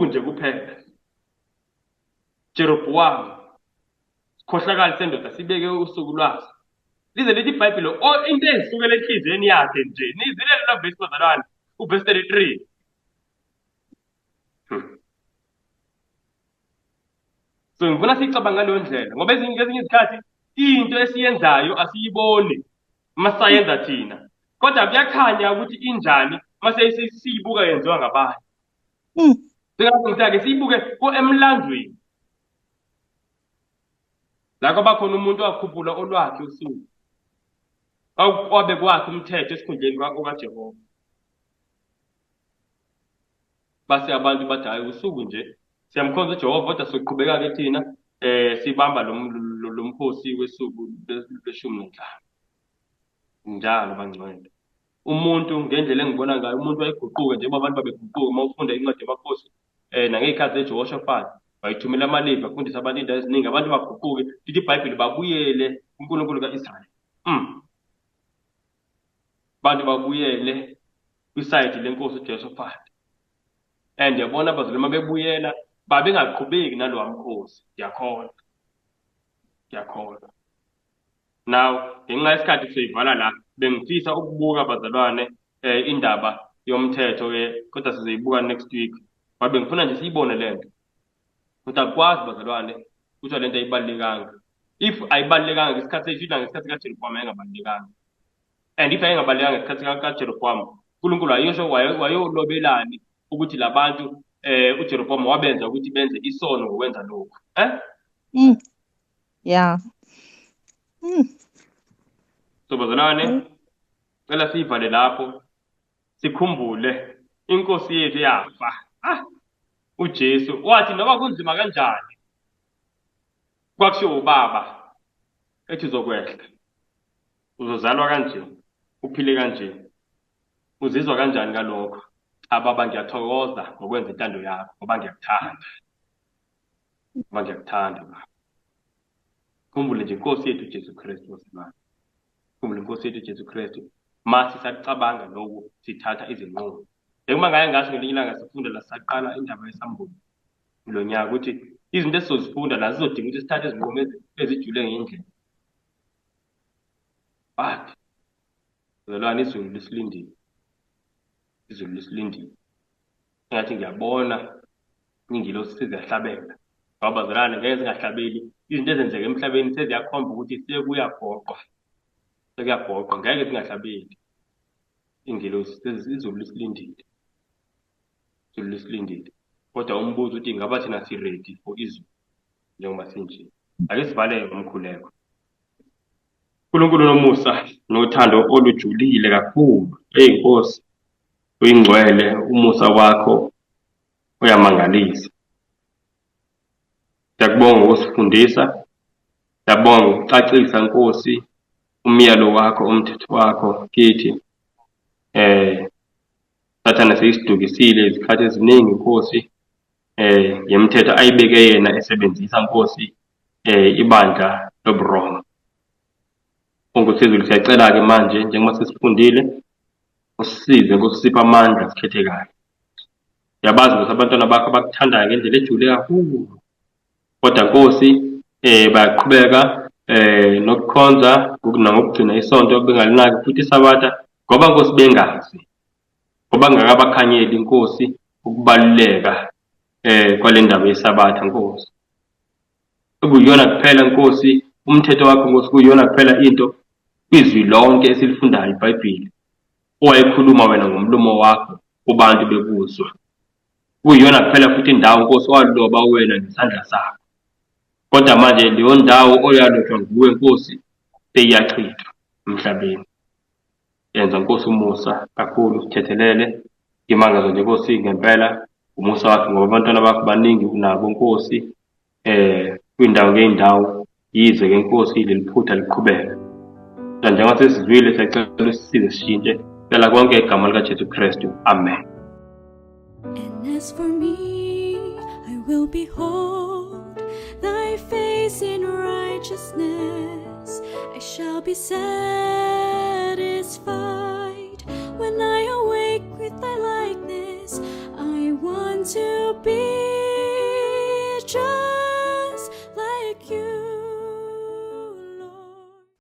nje kuphela Jerobhowamu sikhohlakali sendoda sibeke usuku lwaso lize lithi iBhayibhile into ezisukela enhliziyweni yakhe nje. Nizile lela vesi bazalwane, uverse 33. So ngifuna sicabanga ngaleyo ndlela ngoba ezinye izikhathi into esiyenzayo asiyiboni masayenza thina, kodwa kuyakhanya ukuthi injani mase siyibuka yenziwa ngabanye. Ngithake siyibuke emlandweni la kwaba khona umuntu wakhuphula olwakhe usuku wabe kwakhe umthetho esikhundleni kaJehova. Base abantu bathi hayi usuku nje siyamkhonza uJehova, kodwa soqhubeka-ke thina sibamba lo mkhosi wesuku le-15 njalo bangcwele. Umuntu ngendlela engibona ngayo umuntu wayeguquke njengoba abantu babeguquka. Uma ufunda incwadi yamakhosi nangey'khathi zeJehoshaphat wayethumela amaLevi afundisa abantu iy'ndawo eziningi, abantu baguquke, lithi iBhayibheli babuyele kuNkulunkulu ka-Israyeli. Abantu babuyele kwisayidi lenkosi uJehoshaphat. And yabona abazalwane uma bebuyela babengaqhubeki nalowa mkhosi. Ngiyakholwa. Now ngenxa yesikhathi siyivala la bengifisa ukubuka abazalwane indaba yomthetho kodwa sizoyibuka next week. Ngoba bengifuna nje siyibone lento. Kodwa akwazi bazalwane ukuthi lento ayibalekanga. If ayibalekanga ngesikhathi seshila ngesikhathi kaJeroboam ayengabalekanga. And if ayengabalekanga ngesikhathi kaJeroboam, uNkulunkulu wayolobelani ukuthi labantu uJeroboam wabenza ukuthi benze isono ngokwenza lokho.
Yeah.
So bazalwane cela siyivale lapho sikhumbule inkosi yethu yafa. uJesu wathi noma kunzima kanjani kwakushiwo ubaba ethi uzokwehla, uzozalwa kanje, uphile kanje, uzizwa kanjani ngalokho? Baba ngiyathokoza ngokwenza intando yakho ngoba ngiyakuthanda. Khumbule nje inkosi yethu Jesu Kristu wesibani. Khumbule inkosi yethu Jesu Kristu. Masi sacabanga lokho sithatha izinqumo. Njengoba ngaye ngasho ngelinye ilanga sifunda la saqala indaba yesambulo lo nyaka ukuthi izinto esizozifunda la zizodinga ukuthi sithathe izinqumo ezijule ngendlela. But zalwane izulu lisilindile. Ngathi ngiyabona ingilosi siziyahlabela. Ngoba zalwane ngeke zingahlabeli izinto ezenzeka emhlabeni seziyakhomba ukuthi sekuyagoqwa. Ngeke zingahlabeli. Ingilosi izulu lisilindile. Kodwa umbuzo uthi ngaba thina si-ready for izulu njengoba sinje. Ake sivaleke umkhuleko. uNkulunkulu nomusa nothando olujulile kakhulu. Nkosi uyingcwele, umusa wakho uyamangalisa. Siyakubonga ukusifundisa, siyabonga ukucacisa Nkosi umyalo wakho, umthetho wakho kithi. Sathana seyisidukisile izikhathi eziningi Nkosi yemithetho ayibeke yena esebenzisa Nkosi ibandla loburongo. Ongosizulu siyacela-ke manje njengoba sesifundile usisize ngosipha amandla sikhethe kahle. Yabazi ukuthi abantwana bakho bakuthandayo ngendlela ejule kakhulu. Kodwa Nkosi bayaqhubeka nokukhonza nangokugcina isonto bengalinaki futhi isabatha ngoba Nkosi bengazi. Ngoba ngakabakhanyeli Nkosi ukubaluleka kwale ndaba yesabatha Nkosi. Ekuyiyona kuphela Nkosi umthetho wakho Nkosi kuyiyona kuphela into kwizwi lonke esilifundayo iBhayibheli owayekhuluma wena ngomlomo wakho kubantu bekuzwa. Kuyiyona kuphela futhi indawo Nkosi owaloba wena nesandla sakho. Kodwa manje leyo ndawo oyalotshwa nguwe Nkosi seyiyachithwa emhlabeni. Yenza Nkosi umusa kakhulu sithethelele imangazo nje Nkosi ngempela umusa wakho ngoba abantwana bakho baningi unabo Nkosi kwindawo ngeindawo yize ke Nkosi leliphutha liqhubeka. Njengoba sesizwile siyacela usisize sishintshe phela konke igama likaJesu Kristu. Amen.
And as for me, I will behold thy face in righteousness. I shall be set